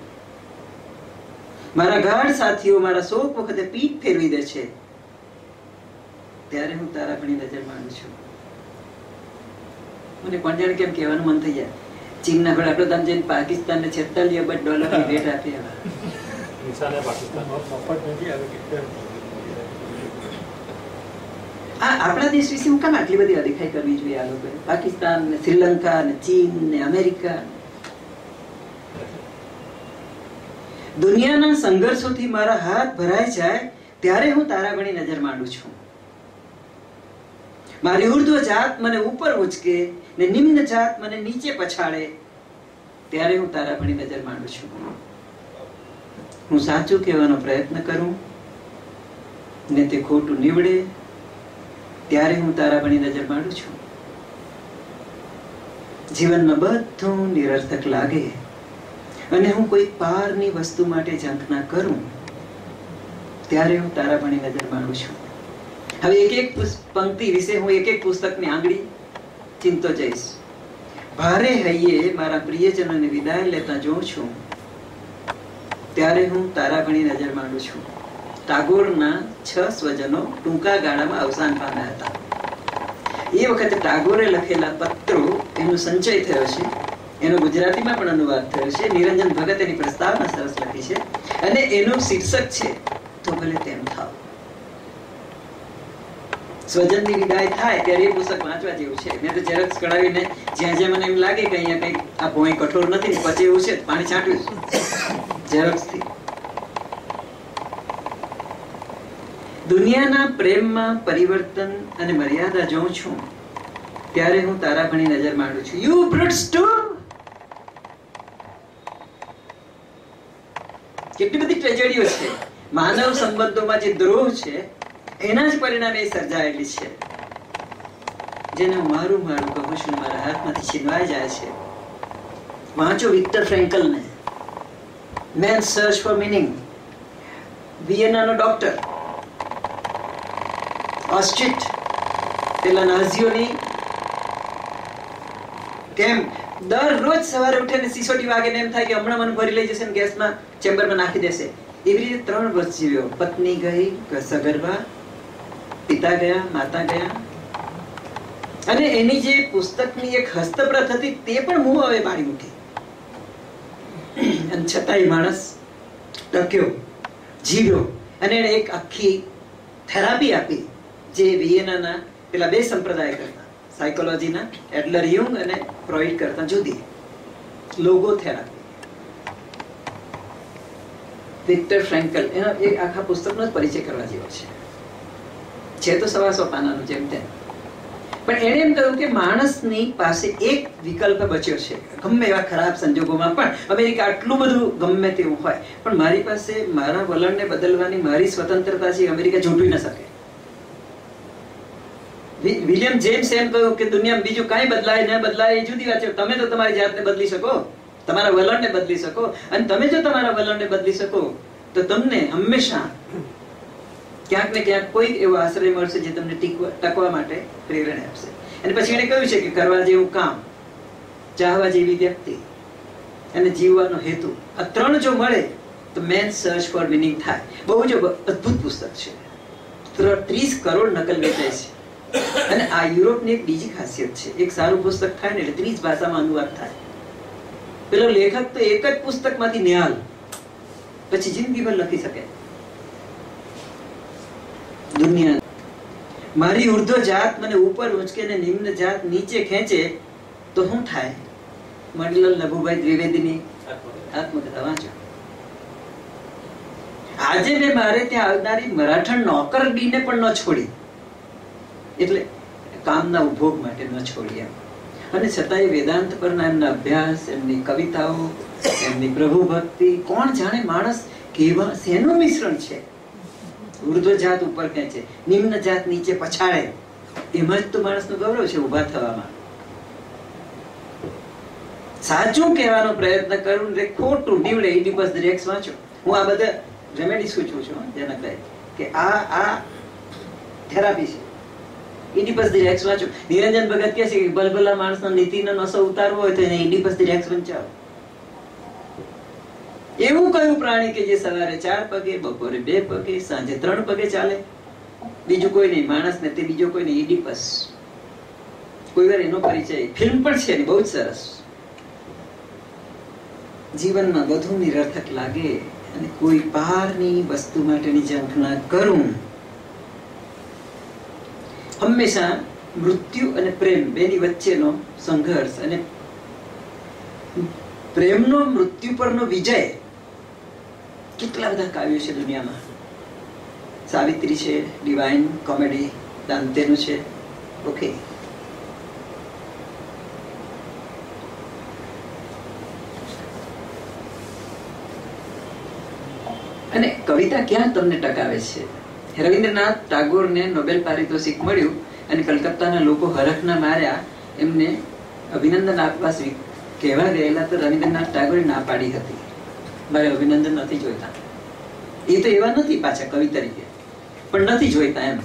મારા ગાઢ સાથીઓ મારા શોક વખતે પીઠ ફેરવી દે છે, ત્યારે હું તારા ભણી નજર માંડું છું. મને પણ જાણે કેમ કહેવાનું મન થઈ જાય, ચીનના વડાપ્રધાન જઈને પાકિસ્તાનને $46 અબજ ની ભેટ આપી. આપણા દેશ વિશે હું કેમ આટલી બધી અદેખાઈ કરવી જોઈએ? આ લોકો પાકિસ્તાન ને શ્રીલંકા ને ચીન ને અમેરિકા. દુનિયાના સંઘર્ષોથી મારા હાથ ભરાઈ જાય, ત્યારે હું તારા ભણી નજર માંડું છું. મારી ઉર્ધ્વ જાત મને ઉપર ઉચકે ને નિમ્ન જાત મને નીચે પછાડે, ત્યારે હું તારા ભણી નજર માંડું છું. હું સાચું કહેવાનો પ્રયત્ન કરું ને તે ખોટું નીવડે, ત્યારે હું તારા ભણી નજર માંડું છું. જીવનમાં બધું નિરર્થક લાગે અને હું કોઈ પારની વસ્તુ માટે ઝંખના કરું, ત્યારે હું તારા ભણી નજર માંડું છું. હવે એક એક પંક્તિ વિશે હું એક એક પુસ્તકની આંગળી ચિંતો જઈશ. ભારે હૈયે મારા પ્રિયજનોને વિદાય લેતા જોઉં છું, ત્યારે હું તારા ભણી નજર માંડું છું. ટાગોરના 6 સ્વજનો ટૂંકા ગાળામાં અવસાન પામ્યા હતા. એ વખતે ટાગોરે લખેલા પત્રો એનો સંચય થયો છે, એનો ગુજરાતીમાં પણ અનુવાદ થયો છે. નિરંજન ભગત એની પ્રસ્તાવના સરસ લખી છે અને એનું શીર્ષક છે તો ભલે તેમ થાવ. સ્વજનની વિદાય થાય ત્યારે એ પુસ્તક વાંચવા જેવું છે. મેં તો ઝેરોક્સ કઢાવીને જ્યાં જ્યાં મને એમ લાગે કે અહીંયા કઈ આ ભોંય કઠોર નથી ને પછી એવું છે પાણી છાંટ્યું ઝેરોક્સ થી. દુનિયાના પ્રેમમાં પરિવર્તન અને મર્યાદા જોઉં છું, ત્યારે હું તારા ભણી નજર માંડું છું. You Brutus too. કેટલી બધી ટ્રેજેડીઓ છે માનવ સંબંધોમાં, જે દ્રોહ છે એના જ પરિણામે સર્જાયેલી છે. જેને હું મારું મારું કહું છું, મારા હાથમાંથી છીનવાઈ જાય છે. વાંચો વિક્ટર ફ્રેન્કલને, મેન સર્ચ ફોર મીનિંગ. વિયેનાનો ડોક્ટર, ઓસ્ટ્રિચ, પેલા નાઝીઓની કેમ દરરોજ સવારે ઉઠીને સિસોટી વાગે એમ થાય કે હમણાં મને ભરી લઈ જશે ને ગેસમાં ચેમ્બરમાં નાખી દેશે. એવી રીતે 3 વર્ષ જીવ્યો. પત્ની ગઈ સગર્ભા, પિતા ગયા, માતા ગયા, અને એની જે પુસ્તકની એક હસ્તપ્રત હતી તે પણ હું હવે બાળી મૂકી. અને છતાંય માણસ ટક્યો, જીવ્યો અને એને એક આખી થેરાપી આપી, જે વિયેનાના પેલા 2 સંપ્રદાય કરતા, સાયકોલોજીના એડલર યુંગ અને ફ્રોઈડ કરતા જુદી, લોગો થેરાપી. વિક્ટર ફ્રેન્કલ, એનો એક આખા પુસ્તકનો જ પરિચય કરવા જેવો છે તો 125 પાનાનું જેમ તેમ. પણ એણે એમ કહ્યું કે માણસની પાસે એક વિકલ્પ બચ્યો છે. ગમે એવા ખરાબ સંજોગોમાં પણ, અમેરિકા આટલું બધું ગમે તેવું હોય, પણ મારી પાસે મારા વલણને બદલવાની મારી સ્વતંત્રતા છે. અમેરિકા ઝૂંટવી ન શકે. વિલિયમ જેમ્સ એમ કહ્યું કે દુનિયામાં બીજું કાંઈ બદલાય ન બદલાય એ જુદી વાત છે. તમે તો તમારી જાતને બદલી શકો, તમારા વલણને બદલી શકો, અને તમે જો તમારા વલણને બદલી શકો તો તમને હંમેશા ક્યાંક ને ક્યાંક કોઈ એવો આશ્રય મળશે જે તમને ટકવા માટે પ્રેરણા આપશે. અને પછી એને કહ્યું છે કે કરવા જેવું કામ, ચાહવા જેવી વ્યક્તિ અને જીવવાનો હેતુ, આ 3 જો મળે તો મેન સર્ચ ફોર મીનિંગ થાય. બહુ જ અદ્ભુત પુસ્તક છે. 30 કરોડ નકલ વેચાય છે. અને આ યુરોપની એક બીજી ખાસિયત છે, એક સારું પુસ્તક થાય ને એટલે 30 ભાષામાં અનુવાદ થાય. પેલો લેખક તો એક જ પુસ્તકમાંથી નિહાલ પછી જિંદગીભર લખી શકે. દુનિયા મારી ઉર્ધ્વ જાત મને ઉપર ઉંચકે ને નિમ્ન જાત નીચે ખેંચે તો શું થાય? મંડલલ નભુભાઈ દ્વિવેદીની આત્મકથા વાંચો. આજે મેં મારે ત્યાં આવનારી મરાઠણ નોકરડીને પણ ન છોડી, એટલે કામના ઉપભોગ માટે ન છોડી એમ. અને છતાંય વેદાંત પરના એમના અભ્યાસ, એમની કવિતાઓ, એમની પ્રભુ ભક્તિ, કોણ જાણે માણસ કેવા શેનું મિશ્રણ છે. ઉર્ધ્વ જાત ઉપર ખેંચે, નિમ્ન જાત નીચે પછાડે, એમાં જ તો માણસનું ગૌરવ છે ઉભા થવામાં. સાચું કહેવાનો પ્રયત્ન કરું ને ખોટું નીવડે ઇડિપસ ધ રેક્સ વાંચો. હું આ બધા રેમેડી સૂચવું છું જેના કહે કે આ થેરાપી છે. ઇડિપસ ધ રેક્સ વાંચો. નિરંજન ભગત કહે છે કે ભલભલા માણસનો નીતિનો નશો ઉતારવો હોય તો એને ઇડિપસ ધ રેક્સ વંચાવો. એવું કયું પ્રાણી કે જે સવારે 4 પગે, બપોરે 2 પગે, સાંજે 3 પગે ચાલે? બીજું કોઈ નહીં, માણસ ને તે બીજો કોઈ નહીં, ઇડિપસ. કોઈ વાર એનો પરિચય ફિલ્મ પણ છે બહુ જ સરસ. જીવનમાં બધું નિરર્થક લાગે અને કોઈ પારની વસ્તુ માટેની ઝંખના કરું. હંમેશા મૃત્યુ અને પ્રેમ બેની વચ્ચેનો સંઘર્ષ અને પ્રેમનો મૃત્યુ પરનો વિજય. કેટલા બધા કાવ્યો છે દુનિયામાં. સાવિત્રી છે, ડિવાઇન કોમેડી દાંતેનું છે, ઓકે. અને કવિતા ક્યાં તમને ટકાવે છે? રવિન્દ્રનાથ ટાગોરને નોબેલ પારિતોષિક મળ્યું અને કલકત્તાના લોકો હરખના માર્યા. એમને અભિનંદન આપવા કહેવા ગયેલા તો રવિન્દ્રનાથ ટાગોરે ના પાડી હતી, મારે અભિનંદન નથી જોઈતા. એ તો એવા નથી પાછા કવિ તરીકે, પણ નથી જોઈતા એમ.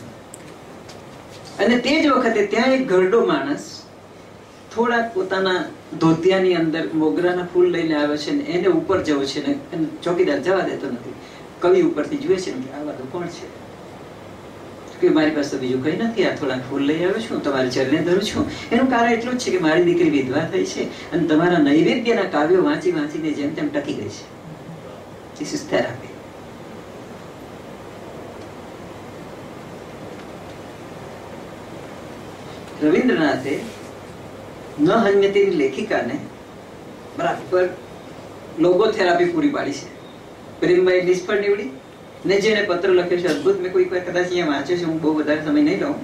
અને તે જ વખતે ત્યાં એક ઘરડો માણસ થોડાક પોતાના ધોતિયાની અંદર મોગરાના ફૂલ લઈને આવ્યો છે ને એને ઉપર જવું છે ને ચોકીદાર જવા દેતો નથી. કવિ ઉપરથી જુએ છે ને આ બધું કોણ છે? કે મારી પાસે બીજું કઈ નથી, આ થોડાક ફૂલ લઈ આવ્યો છું, તમારી ચરણે ધરું છું. એનું કારણ એટલું જ છે કે મારી દીકરી વિધવા થઈ છે અને તમારા નૈવેદ્યના કાવ્યો વાંચી વાંચીને જેમ તેમ ટકી ગઈ છે. This is therapy. રવિન્દ્રનાથે ન હન્યતીની લેખિકાને બરાબર લોગો થેરાપી પૂરી પાડી છે. પ્રેમભાઈ નિષ્ફળ નીવડી ને જેને પત્ર લખ્યો છે અદભુત. મેં કોઈ કદાચ અહીંયા વાંચ્યો છે, હું બહુ વધારે સમય નહીં લઉં,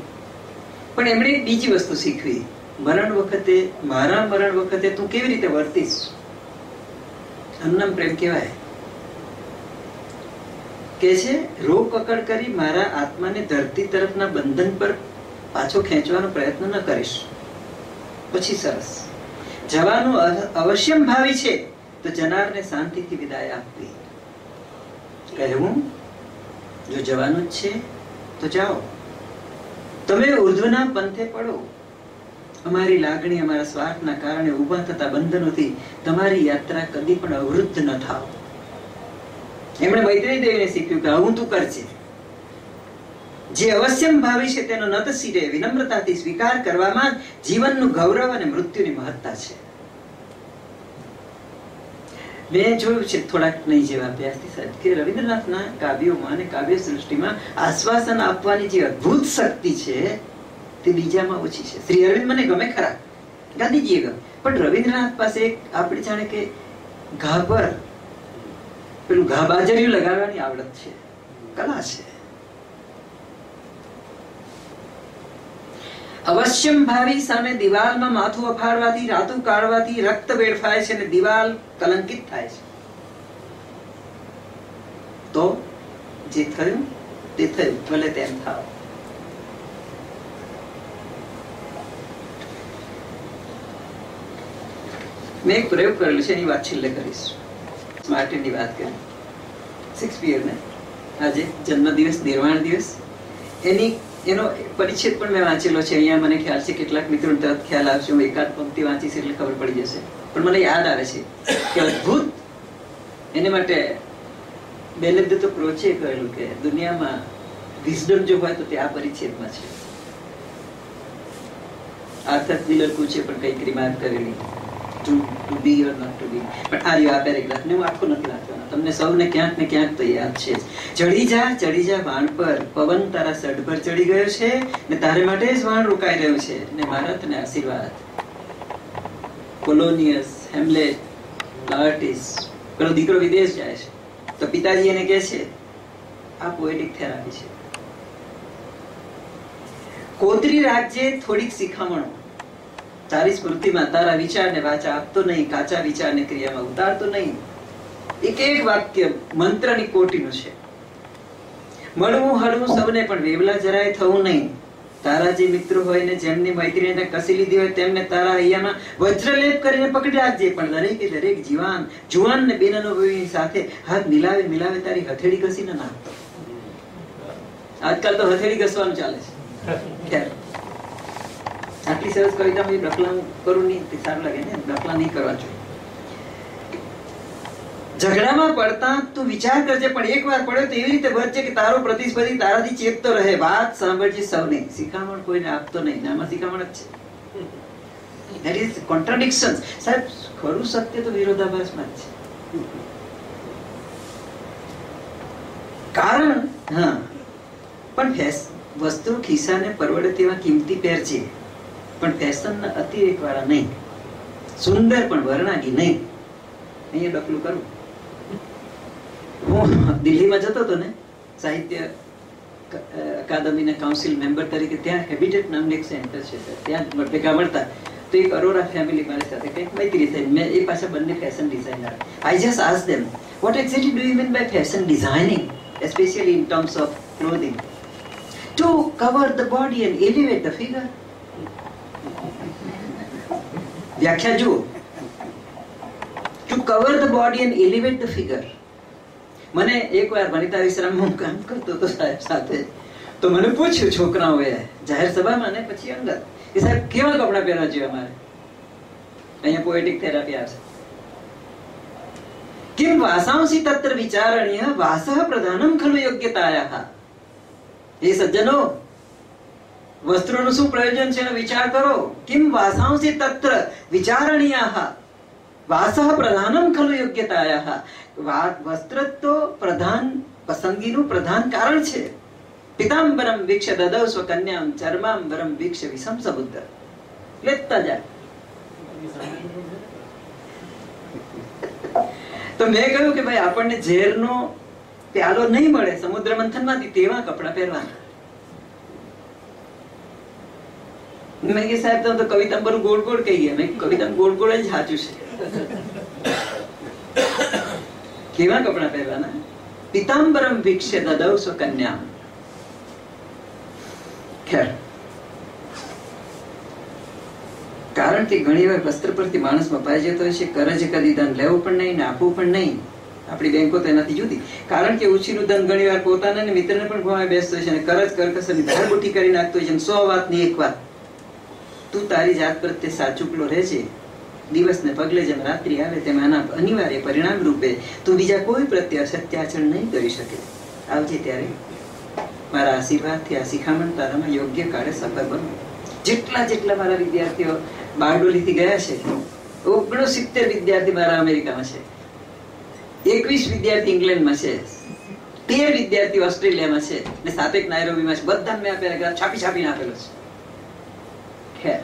પણ એમણે એક બીજી વસ્તુ શીખવી. મરણ વખતે, મારા મરણ વખતે તું કેવી રીતે વર્તીશ? અન્નમ પ્રેમ કહેવાય. કે છે રોગ પકડ કરી મારા આત્માને ધરતી તરફના બંધન પર પાછો ખેંચવાનો પ્રયત્ન ન કરીશ. પછી સરસ જવાનું અવશ્યમ ભાવી છે તો જનારને શાંતિથી વિદાય આપવી. કહેવું જો જવાનું જ છે તો જાઓ, તમે ઉર્ધ્વના પંથે પડો. અમારી લાગણી, અમારા સ્વાર્થના કારણે ઉભા થતા બંધનોથી તમારી યાત્રા કદી પણ અવરુદ્ધ ન થાવ. એમણે મૈત્રેય દેવીને શીખ્યું કે હું તું કરજે. જે અવશ્યમ ભાવી છે તેનો નત શિરે વિનમ્રતાથી સ્વીકાર કરવામાં જીવનનું ગૌરવ અને મૃત્યુની મહત્તા છે. મેં જોયું છે થોડાક નહીં જેવા અભ્યાસથી સાહેબ કે રવિન્દ્રનાથના કાવ્યોમાં અને કાવ્ય સૃષ્ટિમાં આશ્વાસન આપવાની જે અદ્ભુત શક્તિ છે તે બીજામાં ઓછી છે. શ્રી અરવિંદ મને ગમે ખરા, ગાંધીજીએ ગમે, પણ રવિન્દ્રનાથ પાસે એક આપણે જાણે કે ઘા પર પેલું ઘા બાજરિયું લગાડવાની આવડત છે, કલા છે. અવશ્યમ ભાવી સામે દિવાલમાં માથું અફાડવાથી, રાતું કાઢવાથી રક્ત વેડફાય છે અને દિવાલ કલંકિત થાય છે. તો જે થયું તે થયું, ભલે તેમ થાવ. મેં એક પ્રયોગ કરેલો છે, એની વાત છેલ્લે કરીશ. માર્ટિનની વાત કરી. શેક્સપિયરને આજે જન્મદિવસ, નિર્વાણ દિવસ, એનો પરિચ્છેદ પણ મેં વાંચેલો છે. અહીંયા મને ખ્યાલ છે કેટલાક મિત્રોને તરત ખ્યાલ આવશે, હું એકાદ પંક્તિ વાંચીશ એટલે ખબર પડી જશે. પણ મને યાદ આવે છે કે અદ્ભુત એને માટે બેનેડિક્ટ ક્રોચે કહેલું કે દુનિયામાં વિઝડમ જો હોય તો તે આ પરિચ્છેદમાં છે. આર્થર મિલર પૂછે પણ કઈક રિમાર્ક કરેલી to be or not to be, પણ આ રહ્યો આ પેરેગ્રાફ ને હું આખો નથી વાંચવાનો, તમને સૌને ક્યાંક ને ક્યાંક તો યાદ છે. ચડી જા વાણ પર, પવન તારા સડ પર ચડી ગયો છે ને તારે માટે જ વાણ રોકાઈ રહ્યું છે, ને મારા તને આશીર્વાદ. પોલોનિયસ, હેમ્લેટ, લાર્ટિસ, પેલો દીકરો વિદેશ જાય છે તો પિતાજી એને કહે છે આ પોએટિક થેરાપી છે. કોતરી રાખજે થોડીક શિખામણો, તારી સ્મૃતિમાં તારા વિચારને વાચા આપતો નહીં, કાચા વિચારને ક્રિયામાં ઉતારતો નહીં. એક એક વાક્ય મંત્રની કોટીનું છે. મળવું હળવું સૌને પણ વેવલા જરાય થવું નહીં. તારા જે મિત્રો હોય ને જેમની મૈત્રીને કસી લીધી હોય તેમને તારા હૈયામાં વજ્રલેપ કરીને પકડી રાખજે, પણ દરેકે દરેક જુવાન ને બેનની સાથે હાથ મિલાવે તારી હથેળી ઘસી ન નાખતો. આજકાલ તો હથેળી ઘસવાનું ચાલે છે. આટલી સરસ કવિતા હું ડફલા કરું નહીં, સારું લાગે ને, ડફલા નહીં કરવા જોઈએ. ઝઘડામાં પડતા તું વિચાર કરજે, પણ એક વાર પડ્યો તો એવી રીતે વધજે કે તારો પ્રતિસ્પર્ધી તારાથી ચેતતો રહે. વાત સાંભળજે સૌને, શિખામણ કોઈને આપતો નહીં. આમાં શિખામણ જ છે. That is contradictions. સાહેબ, ખરું સત્ય તો વિરોધાભાસમાં જ છે. કારણ પણ વસ્તુ ખિસ્સાને પરવડે તેવા કિંમતી પહેરજે, પણ ફેશનના અતિરેક વાળા નહીં. સુંદર પણ વર્ણાગી નહીં. અહીંયા ડકલું કરું. હું દિલ્હીમાં જતો હતો ને, સાહિત્ય અકાદમીના કાઉન્સિલ મેમ્બર તરીકે, ત્યાં હેબિટેટ નામનું એક સેન્ટર છે, ત્યાં ભેગા મળતા. તો એક અરોરા ફેમિલી મારી સાથે કંઈક મૈત્રી થઈ. મેં એ પાછા બંને fashion designer. I just ask them, what exactly do you mean by fashion designing, especially in terms of clothing? To cover the body and elevate the figure. વ્યાખ્યા જુઓ. To cover the body and elevate the figure. મને એકવાર વનિતા વિશ્રામમાં કામ કરતો હતો સાહેબ સાથે, તો મને પૂછ્યું છોકરાઓએ જાહેર સભામાં ને પછી અંદર કે સાહેબ કેવા કપડા પહેરવા જોઈએ અમારે? અહીંયા પોએટિક થેરાપી આવશે. કિમ વાસાંસી તત્ર વિચારણીય વાસઃ પ્રધાનમ ખલુ યોગ્યતાયાઃ. એ સજ્જનો, વસ્ત્રોનું શું પ્રયોજન છે એનો વિચાર કરો. કિમ વાસાંસી તત્ર વિચારણીયાઃ વાસઃ પ્રધાનમ ખલુ યોગ્યતાયાઃ. વસ્ત્ર તો પ્રધાન પસંદગીનું પ્રધાન કારણ છે. પિતાંબરમ વીક્ષ દદૌ સ્વકન્યામ ચર્માંબરમ વીક્ષ વિષમ સમુદ્ર. લેતા જાય. તો મેં કહ્યું કે ભાઈ આપણને ઝેરનો પ્યાલો નહીં મળે સમુદ્ર મંથનમાંથી, તેવા કપડા પહેરવાના. મેં કે સાહેબ તમે તો કવિતા પર ગોળ ગોળ કહી ગયા. મેં કવિતા ગોળ ગોળ જ સાચું છે. કેવા કપડા પહેરવાના? પિતાંબરમ વીક્ષ દદૌ સ્વકન્યામ. ખેર, કારણ કે ઘણી વાર વસ્ત્ર પરથી માણસ મપાઈ જતો હોય છે. કરજ કદી ધન લેવું પણ નહીં ને આપવું પણ નહીં. આપણી બેંકો તેનાથી જુદી. કારણ કે ઉછીનું ધન ઘણી વાર પોતાના ને મિત્રને પણ ખોવાય બેસતો હોય છે અને કરજ કરકસરની ધારબુટી કરી નાખતો હોય છે. 100 વાતની એક વાત. તું તારી જાત પ્રત્યે સાચુકલો રહેજે. દિવસને પગલે જેમ રાત્રિ આવે તેમ આના અનિવાર્ય પરિણામ રૂપે તું બીજા કોઈ પ્રત્યે અસત્યાચરણ નહીં કરી શકે. આવજે ત્યારે મારા આશીર્વાદથી આ શિખામણ તારામાં યોગ્ય કાળે સફળ બનો. જેટલા મારા વિદ્યાર્થીઓ બારડોલીથી ગયા છે, 69 વિદ્યાર્થી મારા અમેરિકામાં છે, 21 વિદ્યાર્થી ઇંગ્લેન્ડમાં છે, 13 વિદ્યાર્થી ઓસ્ટ્રેલિયામાં છે ને 7 નાયરોબીમાં છે. બધા મેં આ પેરેગ્રાફ છાપીને આપેલો છે. ખેર,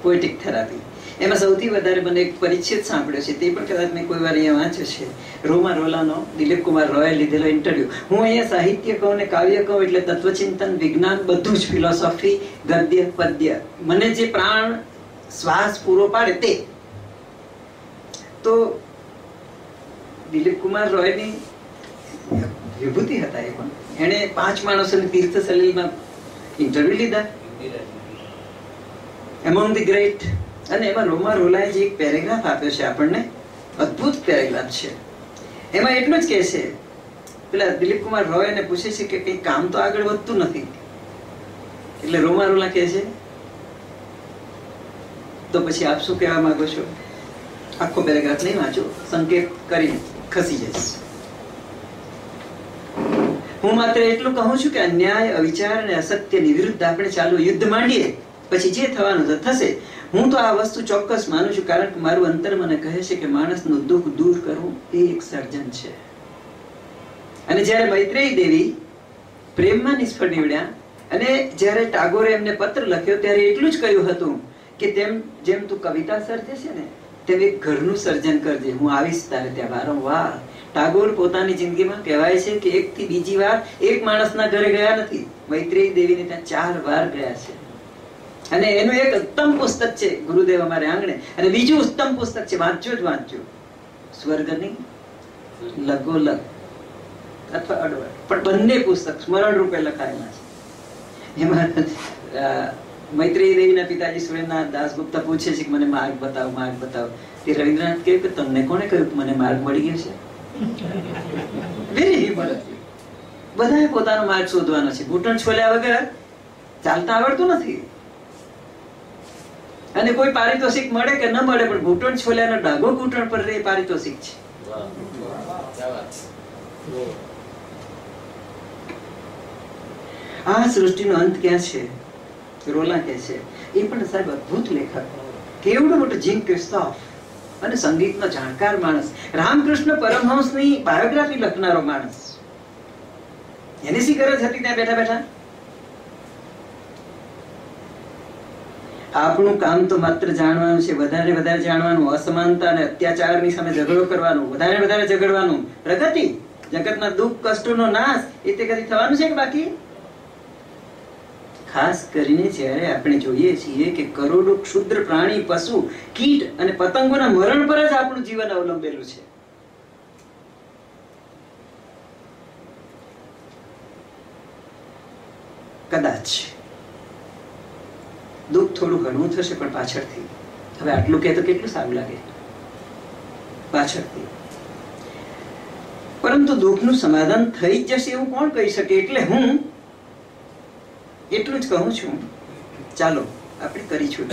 પોએટિક થેરાપી. એમાં સૌથી વધારે મને એક પરિચ્છેદ સાંભળ્યો છે, તે પણ કદાચ મેં કોઈ વાર અહીંયા વાંચ્યો છે. રોમા રોલાનો દિલીપ કુમાર રોયે લીધેલો ઇન્ટરવ્યુ. હું અહીંયા સાહિત્ય કહું ને કાવ્ય કહું એટલે તત્વચિંતન, વિજ્ઞાન, બધું જ, ફિલોસોફી, ગદ્ય, પદ્ય, મને જે પ્રાણ શ્વાસ પૂરો પાડે તે. તો દિલીપ કુમાર રોયની વિભૂતિ હતા એ પણ. એણે 5 માણસોની તીર્થ સલીલમાં ઇન્ટરવ્યુ લીધા, એમોંગ ધી ગ્રેટ. અને એમાં રોમા રોલાએ જે એક પેરેગ્રાફ આપ્યો છે આપણને, અદ્ભુત પેરેગ્રાફ છે. એમાં એટલું જ કહે છે, પેલા દિલીપ કુમાર રોયને પૂછે છે કે કઈ કામ તો આગળ વધતું નથી. એટલે રોમા રોલા કહે છે, તો પછી આપ શું કહેવા માંગો છો? આખો પેરેગ્રાફ નહીં વાંચો, સંકેત કરીને ખસી જઈશ. હું માત્ર એટલું કહું છું કે અન્યાય, અવિચાર અને અસત્યની વિરુદ્ધ આપણે ચાલુ યુદ્ધ માંડીએ, પછી જે થવાનું તો થશે. હું તો આ વસ્તુ ચોક્કસ માનું છું, કારણ કે મારું અંતર મને કહે છે કે માણસનું દુઃખ દૂર કરવું એ એક સર્જન છે. અને જ્યારે મૈત્રેયી દેવી પ્રેમમાં નિષ્ફળ નીવડ્યા અને જ્યારે ટાગોરે એમને પત્ર લખ્યો ત્યારે એટલું જ કહ્યું હતું કે જેમ તું કવિતા સર્જે છે ને તેમ એક ઘરનું સર્જન કરજે, હું આવીશ તારે ત્યાં વારંવાર. ટાગોર પોતાની જિંદગીમાં કહેવાય છે કે એક થી બીજી વાર એક માણસના ઘરે ગયા નથી, મૈત્રેયી દેવીને ત્યાં 4 વાર ગયા છે. અને એનું એક ઉત્તમ પુસ્તક છે ગુરુદેવ અમારે આંગણે, અને બીજું ઉત્તમ પુસ્તક છે, વાંચજો જ વાંચજો, સ્વર્ગની લગોલગ અથવા અડવડ, પણ બંને પુસ્તક સ્મરણ રૂપે લખાયેલા છે. એમાં મૈત્રેયી દેવીના પિતાજી સુરેન્દ્રનાથ દાસગુપ્તા પૂછે છે કે મને માર્ગ બતાવો, માર્ગ બતાવો. તે રવિન્દ્રનાથ કહે કે તમને કોને કહ્યું કે મને માર્ગ મળી ગયો છે? બધાએ પોતાનો માર્ગ શોધવાનો છે. ઘૂંટણ છોલ્યા વગર ચાલતા આવડતું નથી. અને કોઈ પારિતોષિક મળે કે ન મળે, પણ ઘૂંટણ છોલ્યાનો ડાઘો ઘૂંટણ પર રહે પારિતોષિક છે. આ સૃષ્ટિનો અંત ક્યાં છે? રોલા કે છે એ પણ સાહેબ અદ્ભુત લેખક, કેવડો મોટો જીન ક્રિસ્તોફ અને સંગીતનો જાણકાર માણસ, રામકૃષ્ણ પરમહંસની બાયોગ્રાફી લખનારો માણસ. એની શી ગરજ હતી ત્યાં બેઠા બેઠા? આપણું કામ તો માત્ર જાણવાનું છે, વધારે વધારે જાણવાનું, અસમાનતા અને અત્યાચારની સામે ઝઘડો કરવાનું, વધારે વધારે ઝઘડવાનું. પ્રગતિ, જગતના દુઃખ કષ્ટોનો નાશ એ તે કદી થવાનું છે કે બાકી? ખાસ કરીને જ્યારે આપણે જોઈએ છીએ કે કરોડો ક્ષુદ્ર પ્રાણી, પશુ, કીટ અને પતંગોના મરણ પર જ આપણું જીવન અવલંબેલું છે. કદાચ દુઃખ થોડું ઘણું થશે પણ પાછળથી. હવે આટલું કે તો કેટલું સારું લાગે, પાછળથી. પરંતુ દુઃખનું સમાધાન થઈ જ જશે એવું કોણ કહી શકે? એટલે હું એટલું જ કહું છું, ચાલો આપણે કરીશું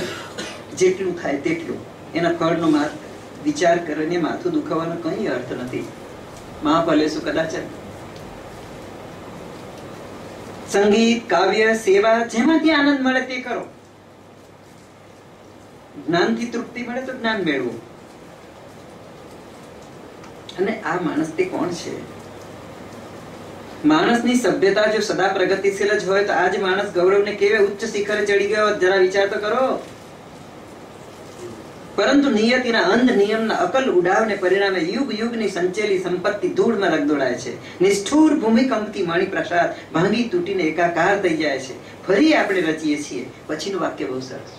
જેટલું થાય તેટલું. એના ફળનો વિચાર કરીને માથું દુખાવાનો કઈ અર્થ નથી. મહાફલેશું કદાચ. સંગીત, કાવ્ય, સેવા, જેમાંથી આનંદ મળે તે કરો. જ્ઞાનથી તૃપ્તિ મળે તો જ્ઞાન મેળવો. અને આ માણસ તે કોણ છે? માણસની સભ્યતા જો સદા પ્રગતિશીલ જ હોય તો આજ માણસ ગૌરવને કેવે ઉચ્ચ શિખરે ચડી ગયો, જરા વિચાર તો કરો. પરંતુ નિયતિના અંધ નિયમના અકલ ઉડાવને પરિણામે યુગ યુગની સંચેલી સંપત્તિ ધૂળમાં રગદોળાય છે. નિષ્ઠુર ભૂમિકંપથી મણિપ્રસાદ ભાંગી તૂટીને એકાકાર થઈ જાય છે. ફરી આપણે રચીએ છીએ. પછીનું વાક્ય બહુ સરસ.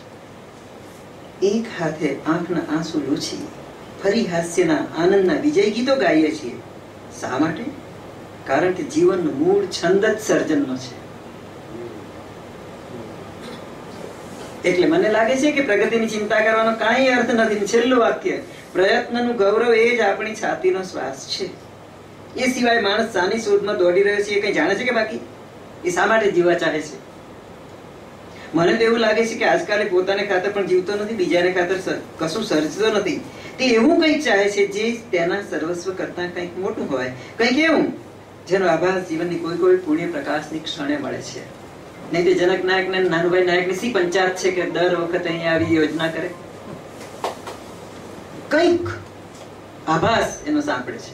એક હાથે આંખના આંસુ લૂછી ફરી હાસ્યના આનંદના વિજય ગીતો ગાઈએ છીએ. શા માટે? કારણ કે જીવનનું મૂળ છંદ જ સર્જનનો છે. એટલે મને લાગે છે કે પ્રગતિની ચિંતા કરવાનો કાંઈ અર્થ નથી. છેલ્લું વાક્ય, પ્રયત્નનું ગૌરવ એ જ આપણી છાતીનો શ્વાસ છે. એ સિવાય માણસ શાની શોધમાં દોડી રહ્યો છે એ કઈ જાણે છે કે બાકી? એ શા માટે જીવવા ચાહે છે? મને તો એવું લાગે છે કે આજકાલે પોતાને ખાતર પણ જીવતો નથી, બીજાને ખાતર કશું સર્જતો નથી. તે એવું કંઈક ચાહે છે જે તેના સર્વસ્વ કરતા કંઈક મોટું હોય, કંઈક એવું જેનો આભાસ જીવનની કોઈ કોઈ પુણ્ય પ્રકાશની ક્ષણે મળે છે. નહીં તો જનક નાયક ને નાનુભાઈ નાયક ની સી પંચાયત છે કે દર વખતે અહીંયા આવી યોજના કરે? કંઈક આભાસ એનો સાંપડે છે.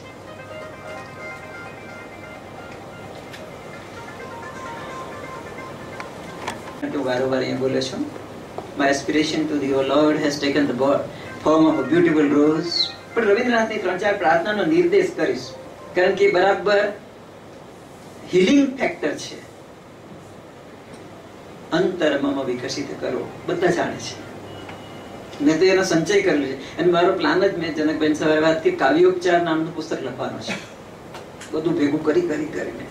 વારંવાર અહીંયા બોલે છું, my aspiration to the Lord has taken the form of a beautiful rose. પણ રવિન્દ્રનાથની 3-4 પ્રાર્થનાનો નિર્દેશ કરીશ, કારણ કે બરાબર હિલિંગ ફેક્ટર છે. અંતરમમ વિકસિત કરો, બધા જાણે છે. મેં તો એનો સંચય કરેલો છે. અને મારો પ્લાન જ મેં જનકબેન સવારે વાત કરી, કાવ્યોપચાર નામનું પુસ્તક લખવાનું છે, બધું ભેગું કરી કરીને.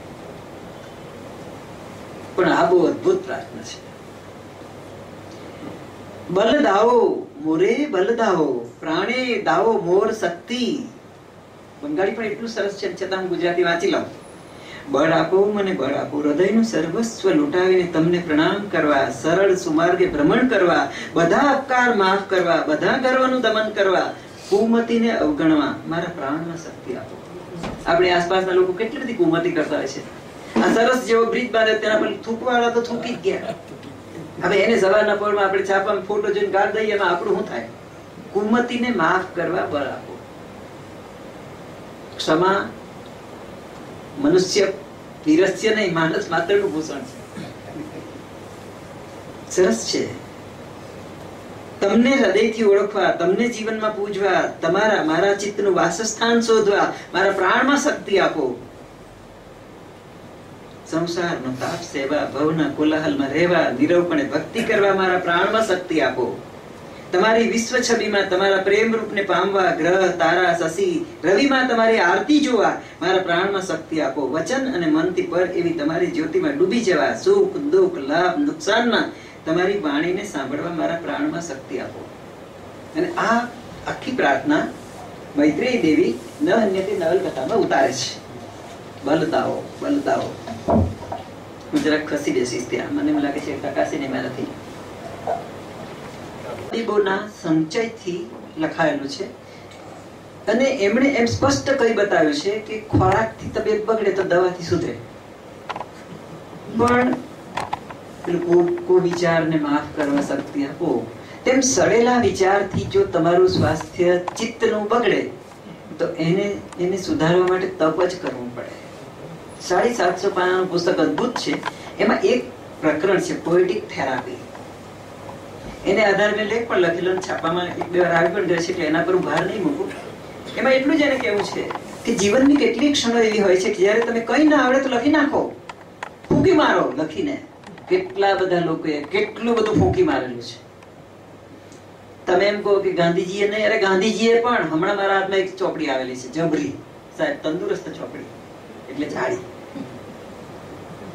પણ આ બહુ અદ્ભુત પ્રાર્થના છે. બલ દાવો મોરે બલ દાવો, પ્રાણે દાવો મોર શક્તિ. બંગાળી પણ એટલું સરસ છે, છતાં હું ગુજરાતી વાંચી લઉં. બળ આપો મને બળ આપો, હૃદયનું સર્વસ્વ લૂંટાવીને તમને પ્રણામ કરવા, સરળ સુમાર્ગે ભ્રમણ કરવા, બધા અપકાર માફ કરવા, બધા ગર્વનું દમન કરવા, કુમતીને અવગણવા, મારા પ્રાણમાં શક્તિ આપો. આપણી આસપાસના લોકો કેટલી બધી કુમતી કરતા હોય છે. આ સરસ જેવો બ્રિજ બાંધ્યો તેના પર થૂકવાળા તો થૂકી જ ગયા. હવે એને સવારના પહોરમાં આપણે છાપામાં ફોટો જોઈને ગાળ દઈએ, એમાં આપણું શું થાય? કુમતીને માફ કરવા બળ આપો. ક્ષમા મનુષ્ય વીરસ્ય નહીં, માનસ માત્રનું ભૂષણ છે. સરસ છે. તમને હૃદયથી ઓળખવા, તમને જીવનમાં પૂજવા, તમારા મારા ચિત્તનું વાસસ્થાન શોધવા મારા પ્રાણમાં શક્તિ આપો. સંસારનો તાપ સેવા, ભવના કોલાહલમાં રહેવા, નિરવપણે ભક્તિ કરવા મારા પ્રાણમાં શક્તિ આપો. તમારી વિશ્વ છબીમાં તમારા પ્રેમ રૂપને પામવા, ગ્રહ તારા શશી રવિમાં તમારી આરતી જોવા મારા પ્રાણમાં શક્તિ આપો. વચન અને મનથી પર એવી તમારી જ્યોતિમાં ડૂબી જવા, સુખ દુઃખ લાભ નુકસાનમાં તમારી વાણીને સાંભળવા મારા પ્રાણમાં શક્તિ આપો. અને આ આખી પ્રાર્થના મૈત્રેયી દેવી ન અન્યથી નવલકથામાં ઉતારે છે. બલતાઓ બલતાઓ. હું જરાક ખસી બેસીશ ત્યાં, મને એમ લાગે છે ટકાસી ને મારાથી સંચયથી લખાયેલું છે. અને એમણે એમ સ્પષ્ટ કરી બતાવ્યું છે કે ખોરાકથી તબિયત બગડે તો દવાથી સુધરે, પણ વિચારને માફ કરવા શક્તિ આપો. તેમ સડેલા વિચારથી જો તમારું સ્વાસ્થ્ય ચિત્તનું બગડે તો એને સુધારવા માટે તપ જ કરવું પડે. 750 પાનાનું પુસ્તક અદ્ભુત છે. એમાં એક પ્રકરણ છે પોએટિક થેરાપી. એને આધારે મેં લેખ પણ લખેલો, છાપામાં 1-2 વાર આવી પણ ગયો છે, એટલે એના પર હું ભાર નહીં મૂકું. એમાં એટલું જ એને કહેવું છે કે જીવનની કેટલીક ક્ષણો એવી હોય છે કે જયારે તમે કઈ ના આવડે તો લખી નાખો, ફૂંકી મારો લખીને. કેટલા બધા લોકોએ કેટલું બધું ફૂંકી મારેલું છે. તમે એમ કહો કે ગાંધીજીએ નહીં, અરે ગાંધીજીએ પણ, હમણાં મારા હાથમાં એક ચોપડી આવેલી છે, જબરી સાહેબ, તંદુરસ્ત ચોપડી એટલે જાડી.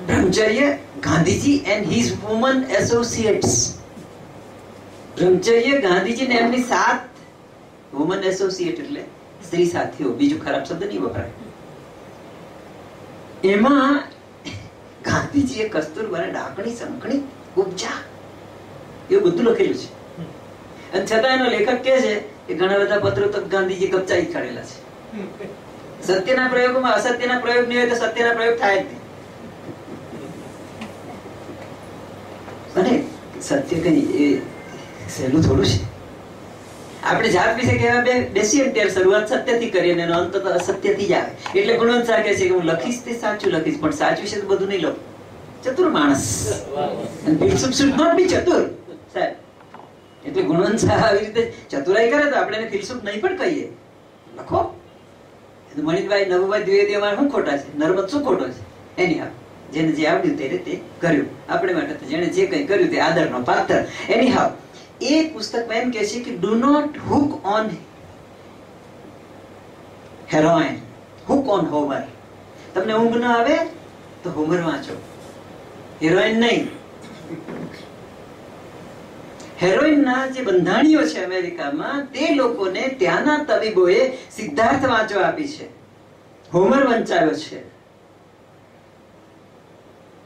Brahmacharya, Gandhiji and his woman associates. Brahmacharya, Gandhiji ને એમની 7 વુમન એસોસિએટ એટલે સ્ત્રી સાથીઓ, બીજું ખરાબ શબ્દ નહીં વપરાય. એમાં ગાંધીજીએ કસ્તુરબાને ડાકણી, સંકણી, ઉપજા એવું બધું લખેલું છે. અને છતાં એનો લેખક કહે છે કે ઘણા બધા પત્રો તો ગાંધીજી કબચાઈ કાઢેલા છે. સત્યના પ્રયોગોમાં અસત્યના પ્રયોગ નહીં હોય તો સત્યના પ્રયોગ થાય જ નહીં. અને સત્ય કઈ એ સહેલું થોડું છે. આપણે જાત વિશે કહેવા બેસીએ ત્યારે શરૂઆત સત્યથી કરીએ અને એનો અંત તો અસત્યથી જ આવે. એટલે ગુણવંત સાહેબ કહે છે કે હું લખીશ તે સાચું લખીશ, પણ સાચું છે તો બધું નહીં લખું. ચતુર માણસ should not be ચતુર સાહેબ. એટલે ગુણવંત સાહેબ આવી રીતે ચતુરાઈ કરે તો આપણે એને ફિલસુફ નહીં પણ કહીએ. લખો. મણિભાઈ નવુભાઈ દ્વિવેદી અમારે શું ખોટા છે? નર્મદ શું ખોટો છે? એની જેને જે આવડ્યું તે રીતે કર્યું. આપણે માટે જેને જે કંઈ કર્યું તે આદરનો પાત્ર. એની હાવ એ પુસ્તકમાં એમ કહે છે કે do not hook on heroin, hook on Homer. તમને ઊંઘ ન આવે તો હોમર વાંચો, હેરોઇન નહીં. હેરોઇનના જે બંધાણીઓ છે અમેરિકામાં, તે લોકોને ત્યાંના તબીબોએ સિદ્ધાર્થ વાંચવા આપી છે, હોમર વંચાયો છે.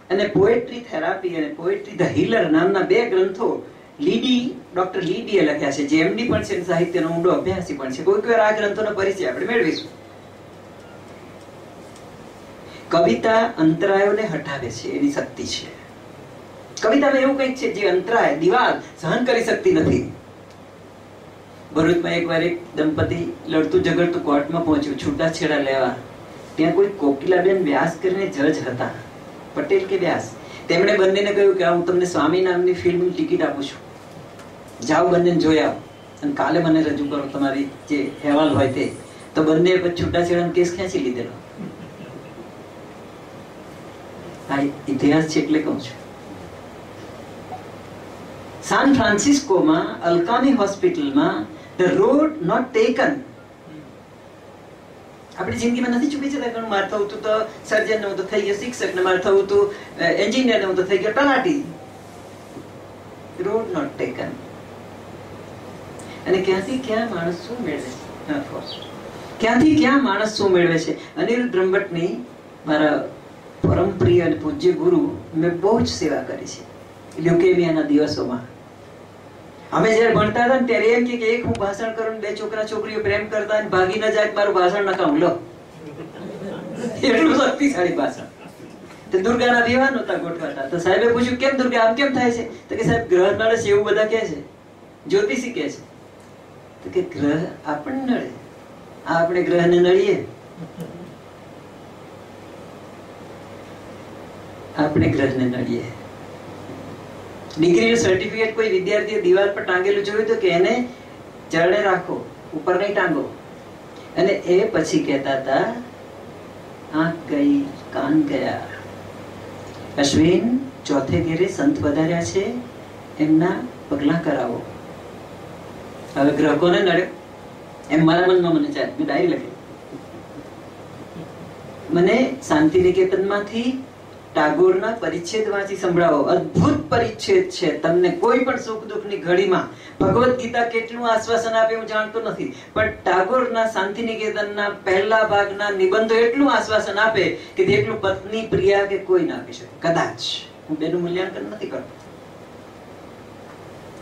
અને પોએટ્રી થેરાપી અને પોએટ્રી ધ હીલર નામના 2 ગ્રંથો ડોક્ટર લીડીએ લખ્યા છે, જે એમડી પણ છે, સાહિત્યનો ઊંડો અભ્યાસી પણ છે. કોઈક વાર આ ગ્રંથોનો પરિચય આપણે મેળવીશું. કવિતા અંતરાયોને હટાવે છે, એની શક્તિ છે. કવિતામાં એવું કંઈક છે જે અંતરાય, દિવાલ સહન કરી શકતી નથી. ભરૂચમાં એકવાર એક દંપતી લડતું ઝઘડતું કોર્ટમાં પહોંચ્યું છૂટાછેડા લેવા. ત્યાં કોઈ કોકિલાબેન વ્યાસ કરીને જજ હતા, પટેલ કે વ્યાસ. તેમણે બંનેને કહ્યું કે હું તમને સ્વામી નામની ફિલ્મની ટિકિટ આપું છું, જાઓ બંનેને જોઈ આવો અને કાલે મને રજૂ કરો તમારી જે અહેવાલ હોય તે. તો બંને છૂટાછેડાનો કેસ ખેંચી લીધેલો. આ ઇતિહાસ છે એટલે કહું છું. સાન ફ્રાન્સિસ્કોમાં અલ્કાની હોસ્પિટલમાં ધ રોડ નોટ ટેકન. આપણી જિંદગીમાં નથી ચૂકી જતા કે મારે થવું હતું તો સર્જન, હું તો થઈ ગયો શિક્ષક, ને મારે થવું હતું એન્જિનિયર, હું તો થઈ ગયો તલાટી. Road not taken. અને ક્યાંથી ક્યાં માણસ શું મેળવે છે, ક્યાંથી ક્યાં માણસ શું મેળવે છે. અનિરુદ્ધ બ્રહ્મભટ્ટની મારા પરમ પ્રિય અને પૂજ્ય ગુરુ, મેં બહુ જ સેવા કરી છે લ્યુકેમિયાના દિવસોમાં. અમે જયારે ભણતા હતા ને ત્યારે એમ કે એક હું ભાષણ કરું, 2 છોકરા છોકરીઓ પ્રેમ કરતા અને ભાગી ન જાય, મારું ભાષણ નકામ લો. એટલું શક્તિશાળી ભાષણ. તો દુર્ગાના વિવાહ નહોતા ગોઠવાતા. તો સાહેબે પૂછ્યું કેમ દુર્ગા આમ કેમ થાય છે? તો કે સાહેબ ગ્રહ નડે છે એવું બધા કહે છે, જ્યોતિષી કહે છે. તો કે ગ્રહ આપણને નડે, આપણે ગ્રહને નડીએ, આપણે ગ્રહને નડીએ. ડિગ્રીનું સર્ટિફિકેટ કોઈ વિદ્યાર્થીએ દિવાલ પર ટાંગેલું જોયું તો કે એને ચરણે રાખો, ઉપર નહીં ટાંગો. અને એ પછી કહેતા હતા આંખ ગઈ કાન ગયા. અશ્વિન ચોથે ઘેરે સંત વધાર્યા છે, એમના પગલા કરાવો. હવે ગ્રહ કોને નડ્યો એમ મારા મનમાં મને ચાલે, મેં ડાયરી લખી. મને શાંતિ નિકેતનમાંથી ટાગોરના પરિચ્છેદ વાંચી સંભળાવો. અદ્ભુત પરિચ્છેદ છે. તમને કોઈ પણ સુખ દુઃખની ઘડીમાં ભગવદ ગીતા કેટલું આશ્વાસન આપે હું જાણતો નથી, પણ ટાગોરના શાંતિ નિકેતનના પહેલા ભાગના નિબંધો એટલું આશ્વાસન આપે કે જેટલું પત્ની પ્રિયા કે કોઈ ના આપી શકે. કદાચ હું બેનું મૂલ્યાંકન નથી કરતો.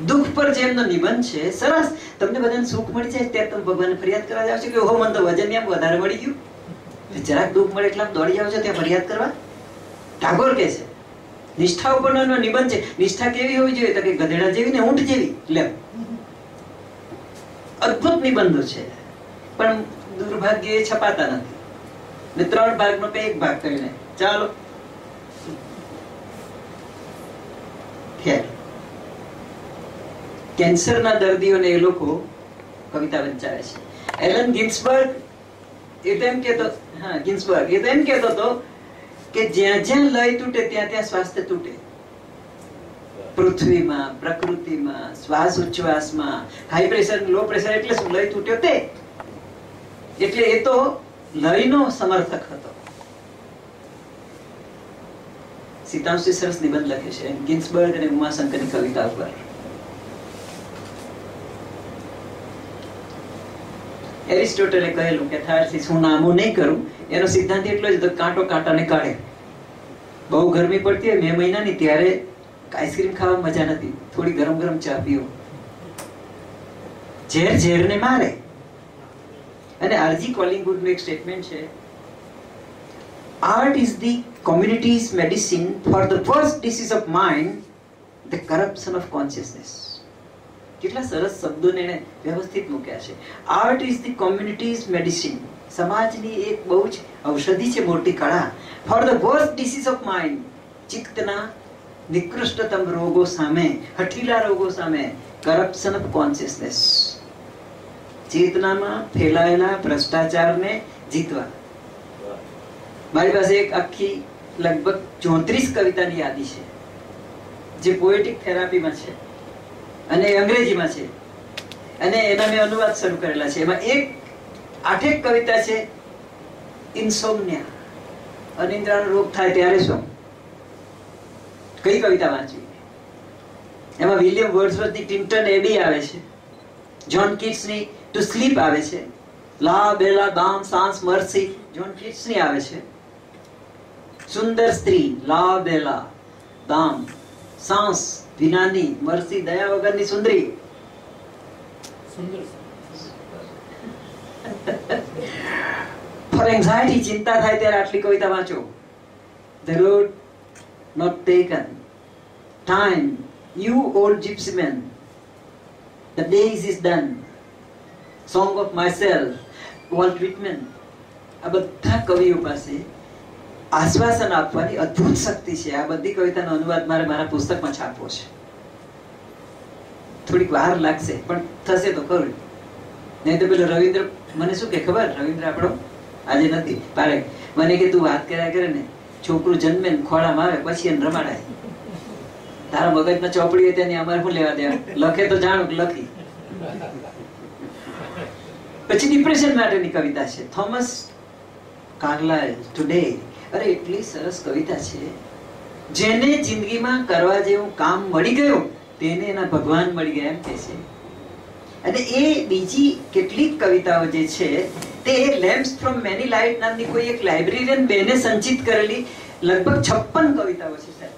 દુઃખ પર જેમનો નિબંધ છે સરસ. તમને બધાને સુખ મળી જાય ત્યારે તમે ભગવાનને ફરિયાદ કરવા જાવ છો કે ઓહો મને તો વજન એમ વધારે મળી ગયું. જરાક દુઃખ મળે એટલે દોડી જાવ છો ત્યાં ફરિયાદ કરવા. ટાગોર કે છે નિષ્ઠા ઉપરનો નિબંધ છે. નિષ્ઠા કેવી હોવી જોઈએ? તો કે ગધેડા જેવી ને ઊંટ જેવી. લે અદ્ભુત નિબંધો છે, પણ દુર્ભાગ્ય એ છપાતા નથી. ને 3 ભાગનો 1 ભાગ કરીને ચાલો. ખેર કેન્સરના દર્દીઓને એ લોકો કવિતા વંચાવે છે. એલન ગિન્સબર્ગ એ તો એમ કહેતો, હા ગિન્સબર્ગ એ તો એમ કહેતો હતો કે જ્યાં જ્યાં લય તૂટે ત્યાં ત્યાં સ્વાસ્થ્ય તૂટે. પૃથ્વીમાં, પ્રકૃતિમાં, શ્વાસ ઉચ્છ્વાસમાં, હાઈ પ્રેશર લો પ્રેશર એટલે શું? લય તૂટ્યો તે. એટલે એ તો લયનો સમર્થક હતો. સીતાંશી સરસ નિબંધ લખે છે ગિન્સબર્ગ અને ઉમાશંકરની કવિતા ઉપર. એરિસ્ટોટલે કહેલું કે થાર્સિસ હું નામું નહીં કરું, એનો સિદ્ધાંત એટલો જ હતો કાંટો કાંટાને કાઢે. બહુ ગરમી પડતી હોય મે મહિનાની ત્યારે આઈસ્ક્રીમ ખાવા મજા નથી, થોડી ગરમ ગરમ ચા પીઓ. ઝેર ઝેરને મારે. અને આરજી કોલિંગવુડનું એક સ્ટેટમેન્ટ છે, art is the community's medicine for the worst disease of mind, the corruption of consciousness. કેટલા સરસ શબ્દોને એને વ્યવસ્થિત મૂક્યા છે. Art is the community's medicine, સમાજની એક બહુ જ ઔષધિ છે, મોટી કળા. For the worst disease of mind, ચિત્તના નિકૃષ્ટતમ રોગો સામે, હઠીલા રોગો સામે, કરપ્શન ઓફ કોન્શિયસનેસ, ચેતનામાં ફેલાયેલા ભ્રષ્ટાચારને જીતવા. મારી પાસે એક આખી લગભગ 34 કવિતાની યાદી છે જે પોએટિક થેરાપીમાં છે અને અંગ્રેજીમાં છે, અને એના મેં અનુવાદ શરૂ કરેલા છે. એમાં 8 કવિતા છે ઇન્સોમ્નિયા, અનિદ્રાનો રોગ થાય ત્યારે શું, કઈ કવિતા વાંચવી. એમાં વિલિયમ વર્ડસવર્થની ટિન્ટન એબી આવે છે, જ્હોન કીટ્સની ટુ સ્લીપ આવે છે, લા બેલા દામ સાંસ મર્સી જ્હોન કીટ્સની આવે છે, સુંદર સ્ત્રી લા બેલા દામ સાંસ વિનાની મર્સી દયા વગરની સુંદરી. ફોર એન્ઝાયટી, ચિંતા થાય ત્યારે આટલી કવિતા વાંચો. The road not taken, time, you old gypsy man, the days is done, song of myself, Walt Whitman. આ બધા કવિઓ પાસે આશ્વાસન આપવાની અદ્ભુત શક્તિ છે. આ બધી કવિતાનો અનુવાદ મારે મારા પુસ્તકમાં છાપવો છે. થોડીક વાર લાગશે પણ થશે તો ખરું. નહીં તો પેલો રવિન્દ્ર મને શું કે ખબર, રવિન્દ્ર આપણો આજે નથી પારે, મને કે તું વાત કર્યા કરે ને, છોકરું જન્મે ને ખોળામાં આવે પછી એને રમાડાય. તારા મગજમાં ચોપડી હોય તેની અમારે શું લેવા દેવા, લખે તો જાણું કે લખી. પછી ડિપ્રેશન માટેની કવિતા છે, થોમસ કાર્લાઇલ ટુડે. અરે એટલી સરસ કવિતા છે, જેને જિંદગીમાં કરવા જેવું કામ મળી ગયું તેને એના ભગવાન મળી ગયા એમ કે છે. અને એ બીજી કેટલીક કવિતાઓ જે છે તે લેમ્પ્સ ફ્રોમ મેની લાઇટ નામની કોઈ એક લાઇબ્રેરિયન બેને સંચિત કરેલી લગભગ 56 કવિતાઓ છે સાહેબ.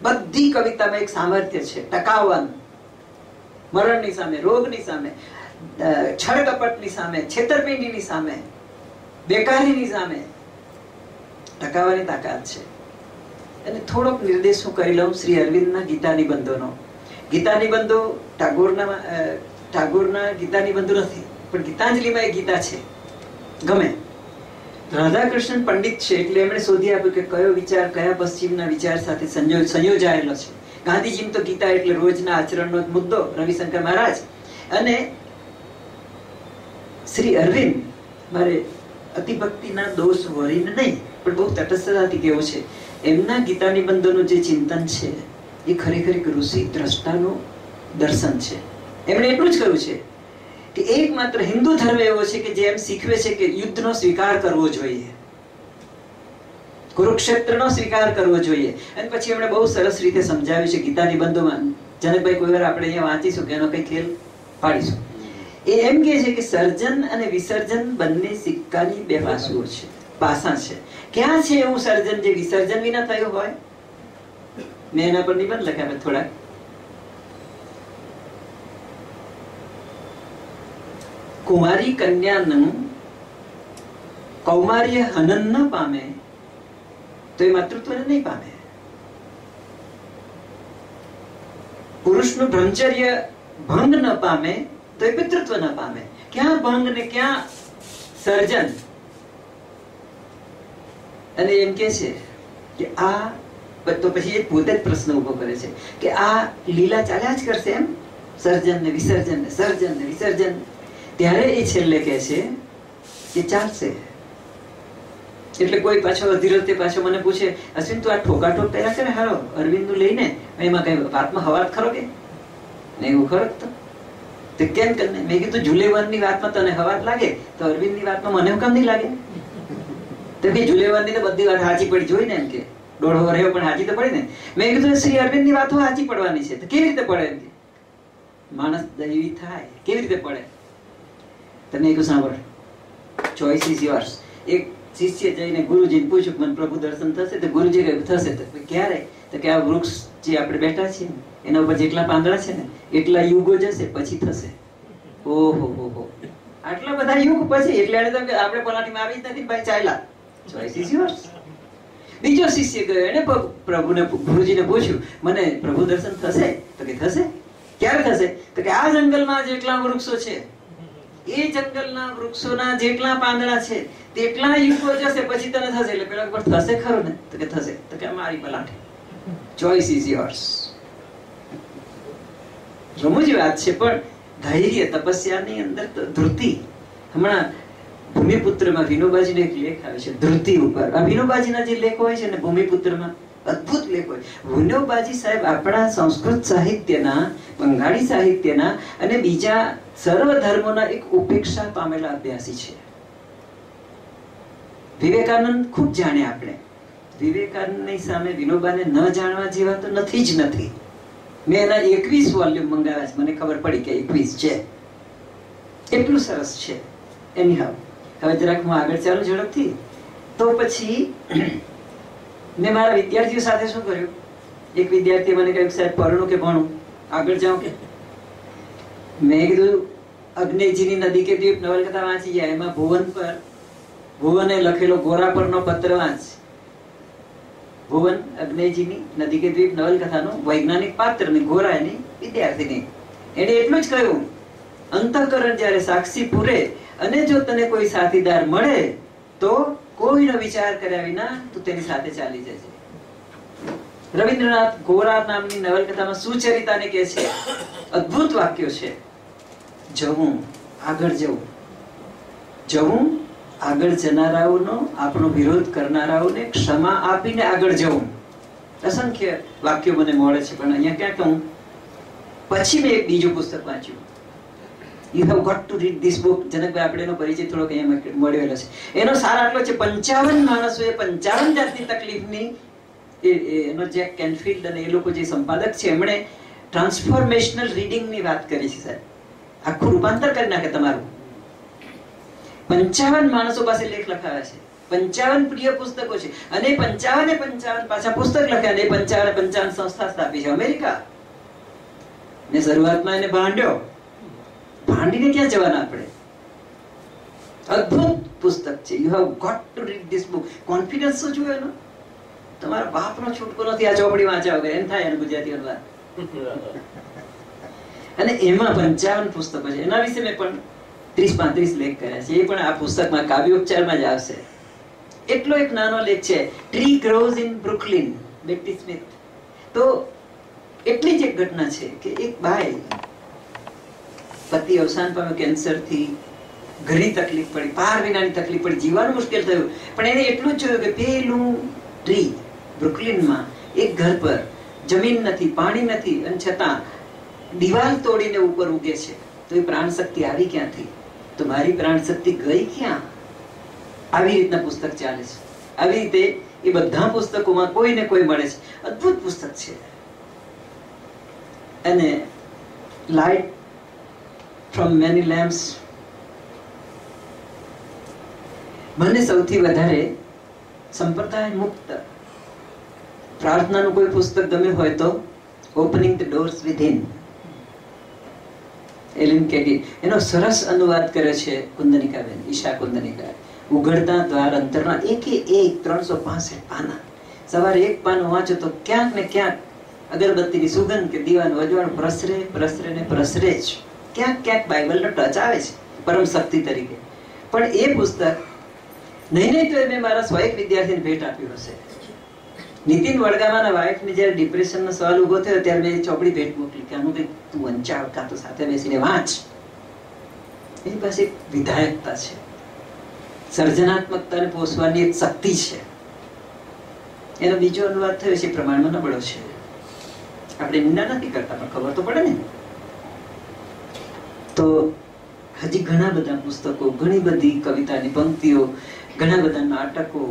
બધી કવિતામાં એક સામર્થ્ય છે, ટકાવવાનું, મરણની સામે, રોગની સામે, છળ કપટની સામે, છેતરપિંડીની સામે, બેકારીની સામે ટકાવવાની તાકાત છે. અને થોડોક નિર્દેશ હું કરી લઉં શ્રી અરવિંદના ગીતા નિબંધોનો. ગીતા નિબંધો ટાગોરના ગીતા નિબંધો નથી, પણ ગીતાંજલિમાં એક ગીતા છે, ગમે. રાધાકૃષ્ણન પંડિત છે એટલે એમણે શોધી આપ્યું કે કયો વિચાર કયા પશ્ચિમના વિચાર સાથે સંયોજાયેલો છે. ગાંધીજી તો ગીતા એટલે રોજના આચરણનો મુદ્દો, રવિશંકર મહારાજ. અને શ્રી અરવિંદ, મારે અતિભક્તિના દોષ વરીને નહીં પણ બહુ તટસ્થતાથી કેવું છે, એમના ગીતા નિબંધોનું જે ચિંતન છે એ ખરેખર એક ઋષિ દ્રષ્ટાનું દર્શન છે. એમણે એટલું જ કહ્યું છે કે એકમાત્ર હિન્દુ ધર્મ એવો છે કે જે એમ શીખવે છે કે યુદ્ધનો સ્વીકાર કરવો જોઈએ, કુરુક્ષેત્રનો સ્વીકાર કરવો જોઈએ. અને પછી એમણે બહુ સરસ રીતે સમજાવ્યું છે ગીતા નિબંધોમાં. જનકભાઈ કોઈ વાર આપણે અહીંયા વાંચીશું કે એનો કઈ ખેલ પાડીશું. એ એમ કહે છે કે સર્જન અને વિસર્જન બંને સિક્કાની બે પાસુઓ છે, પાસા છે. ક્યાં છે એવું સર્જન જે વિસર્જન વિના થયું હોય? મેં એના પર નિબંધ લખ્યા થોડા. કુમારી કન્યાનું કૌમાર્ય હનન ન પામે તો એ માતૃત્વને નહીં પામે. પુરુષનું બ્રહ્મચર્ય ભંગ ન પામે તો એ પિતૃત્વ ન પામે. ક્યાં ભંગ ને ક્યાં સર્જન? અને એમ કે છે કે આ તો પછી એ પોતે જ પ્રશ્ન ઉભો કરે છે કે આ લીલા ચાલ્યા જ કરશે એમ, સર્જન ને વિસર્જન ને સર્જન ને વિસર્જન. ત્યારે એ છેલ્લે કહે છે કે ચાલશે. એટલે કોઈ પાછો અધિરથે પાછો મને પૂછે, અશ્વિન તું આ ઠોકાઠોક કર્યા કરે હારો અરવિંદ નું લઈને, એમાં કઈ વાતમાં હવાત ખરો કે નહીં? એવું ખરો તો કેમ કરીને? મેં કીધું જુલેવનની વાતમાં તને હવાત લાગે તો અરવિંદની વાતમાં મને કેમ નહીં લાગે? તો કે જુલેવનની તો બધી વાત સાચી પડી જોઈ ને, એમ કે દોઢ વર્ષ પણ સાચી તો પડી ને. મેં કીધું શ્રી અરવિંદની વાતો સાચી પડવાની છે તો કેવી રીતે પડે? એમ કે માણસ દૈવી થાય કેવી રીતે પડે? તમે એક સાંભળ, ચોઈસ ઇઝ યોર્સ. એક શિષ્ય જઈને ગુરુજીને પૂછ્યું મને પ્રભુ દર્શન થશે? તો ગુરુજી કહ્યું થશે. તો ક્યારે? તો કે આ વૃક્ષ જે આપણે બેઠા છીએ એના ઉપર જેટલા પાંદડા છે ને એટલા યુગો જશે પછી થશે. ઓહો હો હો, આટલા બધા યુગ પછી? એટલે એને તો આપણે પલાટીમાં આવી જ નથી ભાઈ, ચાલ્યા. Choice is yours. બીજો શિષ્ય ગયો, એને પ્રભુને ગુરુજીને પૂછ્યું મને પ્રભુ દર્શન થશે? તો કે થશે. ક્યારે થશે? તો કે આ જંગલમાં જેટલા વૃક્ષો છે એ જંગલના વૃક્ષોના જેટલા પાંદડા છે તેટલા યુગો જશે પછી તને થશે. એટલે પેલા પર થશે ખરું ને? તો કે થશે. તો કે મારી પલાઠી. Choice is yours. રમૂજી વાત છે પણ ધૈર્ય તપસ્યાની અંદર ધૃતિ. હમણાં ભૂમિપુત્રમાં વિનોબાજીનો એક લેખ આવે છે ધૃતિ ઉપર. આ વિનોબાજીના જે લેખો હોય છે ને ભૂમિપુત્રમાં અદ્ભુત લેખ હોય. વિનોબાજી સાહેબ આપણા સંસ્કૃત સાહિત્યના, બંગાળી સાહિત્યના અને બીજા સર્વ ધર્મોના એક ઉપેક્ષા પામેલા અભ્યાસી છે. વિવેકાનંદ ખૂબ જાણે આપણે. વિવેકાનંદની સામે વિનોબાને ન જાણવા જેવા તો નથી જ નથી. મેં એના 21 વોલ્યુમ મંગાવ્યા છે, મને ખબર પડી કે 21 છે. એટલું સરસ છે. એનીહાવ હવે જરાક હું આગળ ચાલું ઝડપથી. તો પછી મેં મારા વિદ્યાર્થીઓ સાથે શું કર્યું? એક વિદ્યાર્થી મને કહ્યું સાહેબ પરણું કે ભણું, આગળ જાઉં કે? મેં કીધું અગ્નેયજીની નદી કે દ્વીપ નવલકથા વાંચી જાય. એમાં ભુવને લખેલો ગોરા પરનો પત્ર વાંચ. ભુવન અગ્નેયજીની નદી કે દ્વીપ નવલકથાનું વૈજ્ઞાનિક પાત્ર ને ગોરા એની વિદ્યાર્થીની. એને એટલું જ કહ્યું અંતઃકરણ જ્યારે સાક્ષી પૂરે અને જો તને કોઈ સાથીદાર મળે તો કોઈનો વિચાર કર્યા વિના તું તેની સાથે ચાલી જજે. રવિન્દ્રનાથ ગોરા નામની નવલકથામાં સુચરિતાને કહે છે, અદ્ભુત વાક્યો છે, જવું આગળ જવું, જવું આગળ જનારાઓનો આપણો વિરોધ કરનારાઓને ક્ષમા આપીને આગળ જવું. અસંખ્ય વાક્યો મને મળે છે પણ અહીંયા ક્યાં કહું. પછી મેં એક બીજું પુસ્તક વાંચ્યું, You have got to read this book. જનકભાઈ આપણે એનો પરિચય થોડોક અહીંયા મળેલો છે. એનો સાર આટલો છે, 55 માણસોએ 55 જાતની તકલીફની એનો જેક કેનફિલ્ડ અને એ લોકો જે સંપાદક છે એમણે ટ્રાન્સફોર્મેશનલ રીડિંગની વાત કરી છે સાહેબ. આખું રૂપાંતર કરી નાખે તમારું. 55 માણસો પાસે લેખ લખાયા છે, 55 પ્રિય પુસ્તકો છે અને 55 પાછા પુસ્તક લખ્યા અને 55 સંસ્થા સ્થાપી છે અમેરિકા. ને શરૂઆતમાં એને ભાંડીને ક્યાં જવાના આપણે? અદ્ભુત પુસ્તક છે. You have got to read this book. Confidence શું જોયો એનો? તમારા બાપનો છૂટકો નથી આ ચોપડી વાંચ્યા વગર, એમ થાય એને ગુજરાતી અનુવાદ. અને એમાં 55 પુસ્તકો છે. એના વિશે મેં પણ 30-35 લેખ કર્યા છે. એ પણ આ પુસ્તકમાં કાવ્યોપચારમાં જ આવશે. એટલો એક નાનો લેખ છે, tree grows in Brooklyn, Betty Smith. તો એટલી જ એક ઘટના છે કે એક બાઈ, પતિ અવસાન પામ્યો કેન્સરથી, ઘણી તકલીફ પડી, પાર વિનાની તકલીફ પડી, જીવવાનું મુશ્કેલ થયું. પણ એને એટલું જ જોયું કે પેલું ટ્રી બ્રુકલિનમાં એક ઘર પર જમીન નથી, પાણી નથી, અને છતાં દિવાલ તોડીને ઉપર ઉગે છે. તો એ પ્રાણ શક્તિ આવી ક્યાંથી? તો મારી પ્રાણ શક્તિ ગઈ ક્યાં? આવી રીતના પુસ્તક ચાલે છે. આવી રીતે એ બધા પુસ્તકોમાં કોઈ ને કોઈ મળે છે. અદ્ભુત પુસ્તક છે. અને લાઇટ ફ્રોમ મેની લેમ્પ્સ મને સૌથી વધારે સંપ્રદાય મુક્ત પ્રાર્થનાનું કોઈ પુસ્તક ગમે હોય તો ઓપનિંગ ધ ડોર્સ વિધિન, એલિન કેગી. એનો સરસ અનુવાદ કર્યો છે કુંદનિકાબેન, ઈશા કુંદનિકા. ઉઘડતા દ્વાર અંતરના એકે એક 365 પાના. સવારે એક પાનું વાંચો તો ક્યાંક ને ક્યાંક અગરબત્તીની સુગંધ કે દીવાનું અજવાળું પ્રસરે પ્રસરે ને પ્રસરે જ. ક્યાંક ક્યાંક બાઇબલનો ટચ આવે છે પરમ શક્તિ તરીકે. પણ એ પુસ્તક નહીં તો મેં મારા સ્વયં વિદ્યાર્થીને ભેટ આપ્યું હશે. નીતિન વડગામાના વાઇફને જ્યારે ડિપ્રેશનનો સવાલ ઉભો થયો ત્યારે મેં ચોપડી ભેટ મોકલી કે આનું કંઈક તું વંચાવ, કાં તો સાથે બેસીને વાંચ. એની પાસે એક વિધાયકતા છે, સર્જનાત્મકતાને પોષવાની એક શક્તિ છે. એનો બીજો અનુવાદ થયો છે, પ્રમાણમાં નબળો છે. આપણે નિંદા નથી કરતા, પણ ખબર તો પડે ને. તો હજી ઘણા બધા પુસ્તકો, ઘણી બધી કવિતાની પંક્તિઓ, ઘણા બધા નાટકો.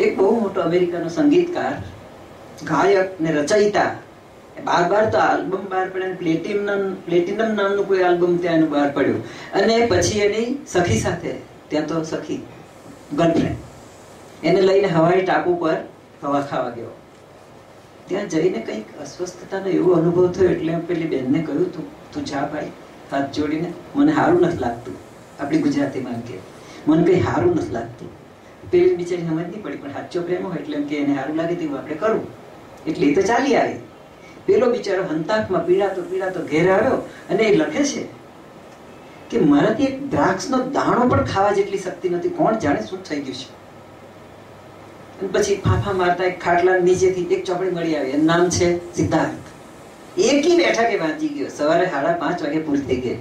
એક બહુ મોટો અમેરિકાનો સંગીતકાર, ગાયક ને રચયિતા, બાર તો આલ્બમ બહાર પડ્યા. પ્લેટિનમ નામનું કોઈ આલ્બમ ત્યાં બહાર પડ્યું. અને પછી એની સખી સાથે, ત્યાં તો સખી ગર્લફ્રેન્ડ, એને લઈને હવાઈ ટાપુ પર હવા ખાવા ગયો. ત્યાં જઈને કંઈક અસ્વસ્થતાનો એવો અનુભવ થયો. એટલે પેલી બેનને કહ્યું, તું જા ભાઈ, હાથ જોડીને, મને સારું નથી લાગતું. આપણી ગુજરાતીમાં કે મને કંઈ સારું નથી લાગતું. પેલી બિચારી સમજ નહીં પડી, પણ સાચો પ્રેમ હોય એટલે એમ કે એને સારું લાગે તેવું આપણે કરવું. એટલે એ તો ચાલી આવી. પેલો બિચારો હંતાકમાં પીડાતો ઘેર આવ્યો અને એ લખે છે કે મારાથી એક દ્રાક્ષનો દાણો પણ ખાવા જેટલી શક્તિ નથી. કોણ જાણે શું થઈ ગયું છે. પછી ફાંફા મારતા એક ખાટલા નીચેથી એક ચોપડી મળી આવી. એનું નામ છે સિદ્ધાર્થ. એકી બેઠા કે વાંચી ગયો. સવારે 5:30 વાગે પૂરી થઈ ગઈ.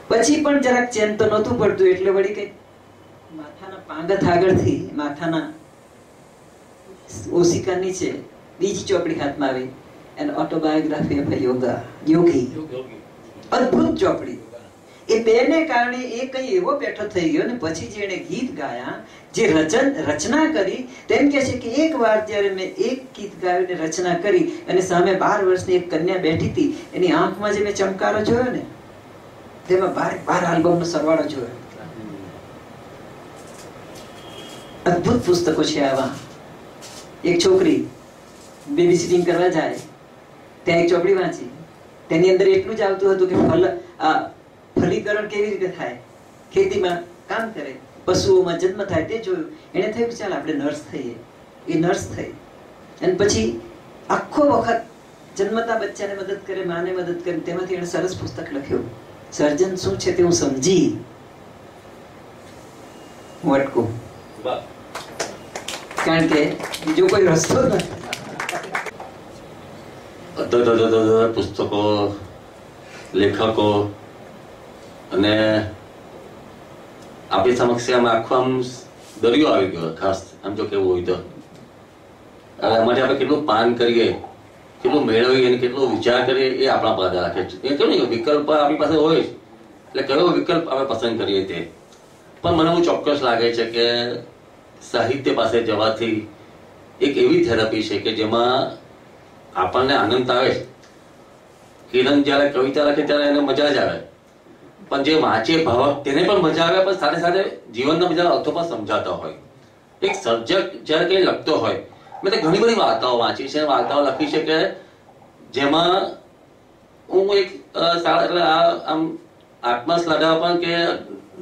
પછી પણ જરાક ચેન તો નહોતું પડતું, એટલે વળી કઈ માથાના પાંગત આગળથી, માથાના ઓશિકા નીચે બીજી ચોપડી હાથમાં આવી. એન્ડ ઓટોબાયોગ્રાફી ઓફ યોગી. અદ્ભુત ચોપડી. એ બેને કારણે એ કઈ એવો બેઠો થઈ ગયો ને પછી જેણે ગીત ગાયા, જે રચના કરી, તેમ કે છે કે એક વાર જ્યારે મેં એક ગીત ગાયું ને રચના કરી અને સામે 12 વર્ષની એક કન્યા બેઠી હતી, એની આંખમાં જે મેં ચમકારો જોયો ને, તેમાં 12 આલ્બમનો સરવાળો જોયો. અદ્ભુત પુસ્તકો છે આવા. એક છોકરી બેબી સિટિંગ કરવા જાય, ત્યાં એક ચોપડી વાંચી. તેની અંદર એટલું જ આવતું હતું કે ફલીકરણ કેવી રીતે થાય, ખેતીમાં કામ કરે, પશુઓમાં જન્મ થાય તે જોયું. એને થયું કે ચાલ આપણે નર્સ થઈએ. એ નર્સ થઈ અને પછી આખો વખત જન્મતા બચ્ચાને મદદ કરે, માને મદદ કરે. તેમાંથી એને સરસ પુસ્તક લખ્યું, સર્જન શું છે તે હું સમજી વટકું. કારણ કે બીજો કોઈ રસ્તો નથી. પુસ્તકો, લેખકો અને આપણી સમક્ષ આખો દરિયો આવી ગયો. ખાસ આમ જો કેવું હોય તો એમાંથી આપણે કેટલું પાન કરીએ, કેટલું મેળવીએ અને કેટલો વિચાર કરીએ એ આપણા પર રાખે છે. એ કેવું નહીં, વિકલ્પ આપણી પાસે હોય જ, એટલે કયો વિકલ્પ આપણે પસંદ કરીએ તે. પણ મને એવું ચોક્કસ લાગે છે કે સાહિત્ય પાસે જવાથી એક એવી થેરપી છે કે જેમાં આપણને આનંદ આવે છે. કિરણ જયારે કવિતા લખે ત્યારે એને મજા જ આવે, પણ જે વાંચે ભાવક તેને પણ મજા આવે, પણ સાથે સાથે જીવનના બીજા અર્થો પણ સમજાતા હોય. એક સર્જક જયારે કંઈ લખતો હોય, મેં તો ઘણી બધી વાર્તાઓ વાંચી છે, વાર્તાઓ લખી છે કે જેમાં હું એક આમ આત્મશ્લાઘા પણ કે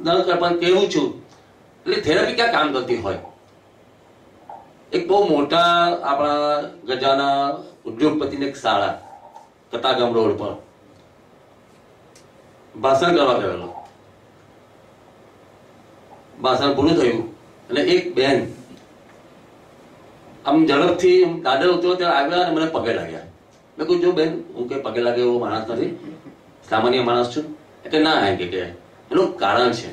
ન પણ કેવું છું, એટલે થેરપી ક્યાં કામ કરતી હોય. એક બહુ મોટા આપણા ગજાના ઉદ્યોગપતિની એક શાળા કતાગામ રોડ પર ભાષણ કરવા ગયેલો. ભાષણ પૂરું થયું અને એક બેન આમ ઝડપથી દાદર ઉતરો ત્યારે આવ્યા અને મને પગે લાગ્યા. મેં કહ્યું, જો બેન, હું કે પગે લાગે એવો માણસ નથી, સામાન્ય માણસ છું. એટલે ના એમ કે એનું કારણ છે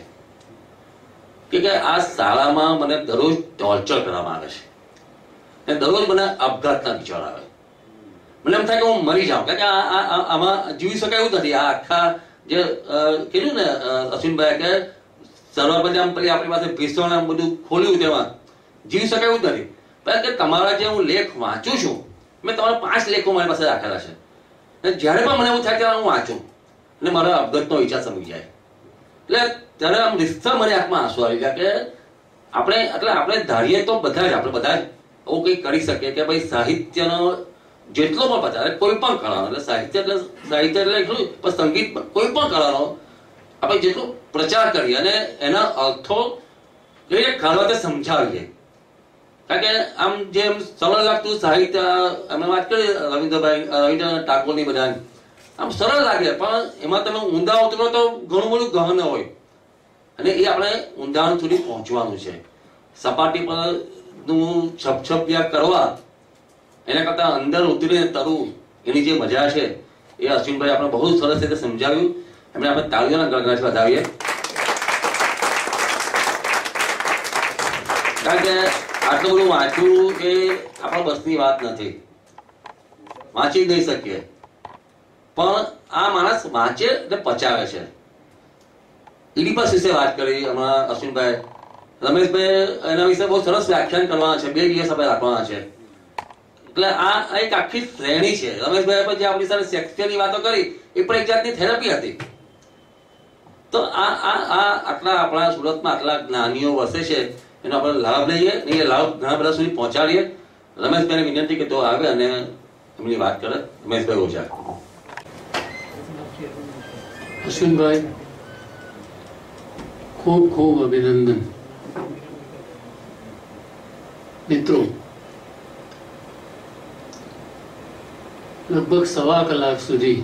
કે આ શાળામાં મને દરરોજ ટોર્ચર કરવામાં આવે છે અને દરરોજ મને આપઘાતના વિચાર આવે. મને એમ થાય કે હું મરી જાઉં, કારણ કે આમાં જીવી શકાય એવું નથી. આ આખા જે કીધું ને અશ્વિનભાઈ કે સર્વપ્રથમ આમ પેલી આપણી પાસે ભીષણ આમ બધું ખોલ્યું, તેમાં જીવી શકાય એવું નથી. કારણ કે તમારા જે હું લેખ વાંચું છું, મેં તમારા 5 લેખો મારી પાસે રાખેલા છે. જ્યારે પણ મને એવું થાય ત્યારે હું વાંચું અને મારા આપઘાતનો વિચાર સમજી જાય. એટલે ત્યારે આમ રીતસર મને આંખમાં આંસુ આવી ગયા કે આપણે ધારીએ તો બધા જ એવું કંઈ કરી શકીએ કે ભાઈ સાહિત્યનો જેટલો પણ પ્રચાર, કોઈ પણ કળાનો, એટલે સાહિત્ય એટલે એટલું, પણ સંગીત કોઈ પણ કળાનો આપણે જેટલો પ્રચાર કરીએ અને એના અર્થો લઈને કાઢવા સમજાવીએ. કારણ કે આમ જેમ સરળ લાગતું સાહિત્ય, અમે વાત કરી રવિન્દ્ર ટાગોરની બધા, આમ સરળ લાગે, પણ એમાં તમે ઊંડા ઉતરો તો ઘણું બધું ગહન હોય અને એ આપણે ઊંડાણ સુધી પહોંચવાનું છે. સપાટી પર નું છપછપિયા કરવા એના કરતા અંદર ઉતરીને તરવું, એની જે મજા છે એ અશ્વિનભાઈ આપણે બહુ સરસ રીતે સમજાવ્યું. એમને આપણે તાળીઓના ગણગણાટ વધાવીએ. કારણ કે આટલું બધું વાંચવું એ આપણા બસની વાત નથી, વાંચી જ નહીં શકીએ, પણ આ માણસ વાંચે એટલે પચાવે છે. ઇડિપસ વિશે વાત કરી હમણાં અશ્વિનભાઈ, રમેશભાઈ એના વિશે બહુ સરસ વ્યાખ્યાન કરવાના છે, 2 દિવસ આપણે રાખવાના છે. એટલે આ એક આખી શ્રેણી છે. રમેશભાઈ જે આપણી સાથે શેક્સપિયરની વાતો કરી એ પણ એક જાતની થેરપી હતી. તો આટલા આપણા સુરતમાં આટલા જ્ઞાનીઓ વસે છે, એનો આપણે લાભ લઈએ ને એ લાભ ઘણા બધા સુધી પહોંચાડીએ. રમેશભાઈને વિનંતી કે તો આવે અને એમની વાત કરે. રમેશભાઈ ઓછા. અશ્વિનભાઈ, ખૂબ ખૂબ અભિનંદન. મિત્રો, લગભગ 1.25 કલાક સુધી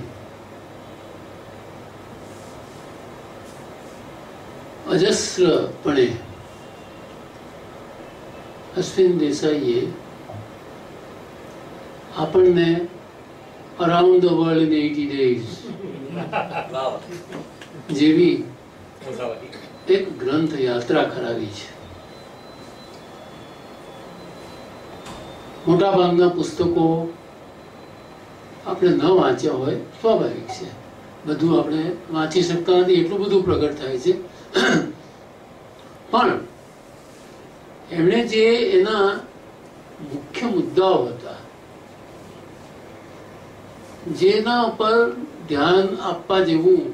અજસ્રપણે અશ્વિન દેસાઈએ આપણને around the world in 80 days જેવી એક ગ્રંથ યાત્રા કરાવી છે. મોટા ભાગના પુસ્તકો આપણે ન વાંચ્યા હોય સ્વાભાવિક છે, બધું આપણે વાંચી શકતા નથી, એટલું બધું પ્રગટ થાય છે. પણ એમણે જે એના મુખ્ય મુદ્દાઓ હતા, જેના ઉપર ધ્યાન આપવા જેવું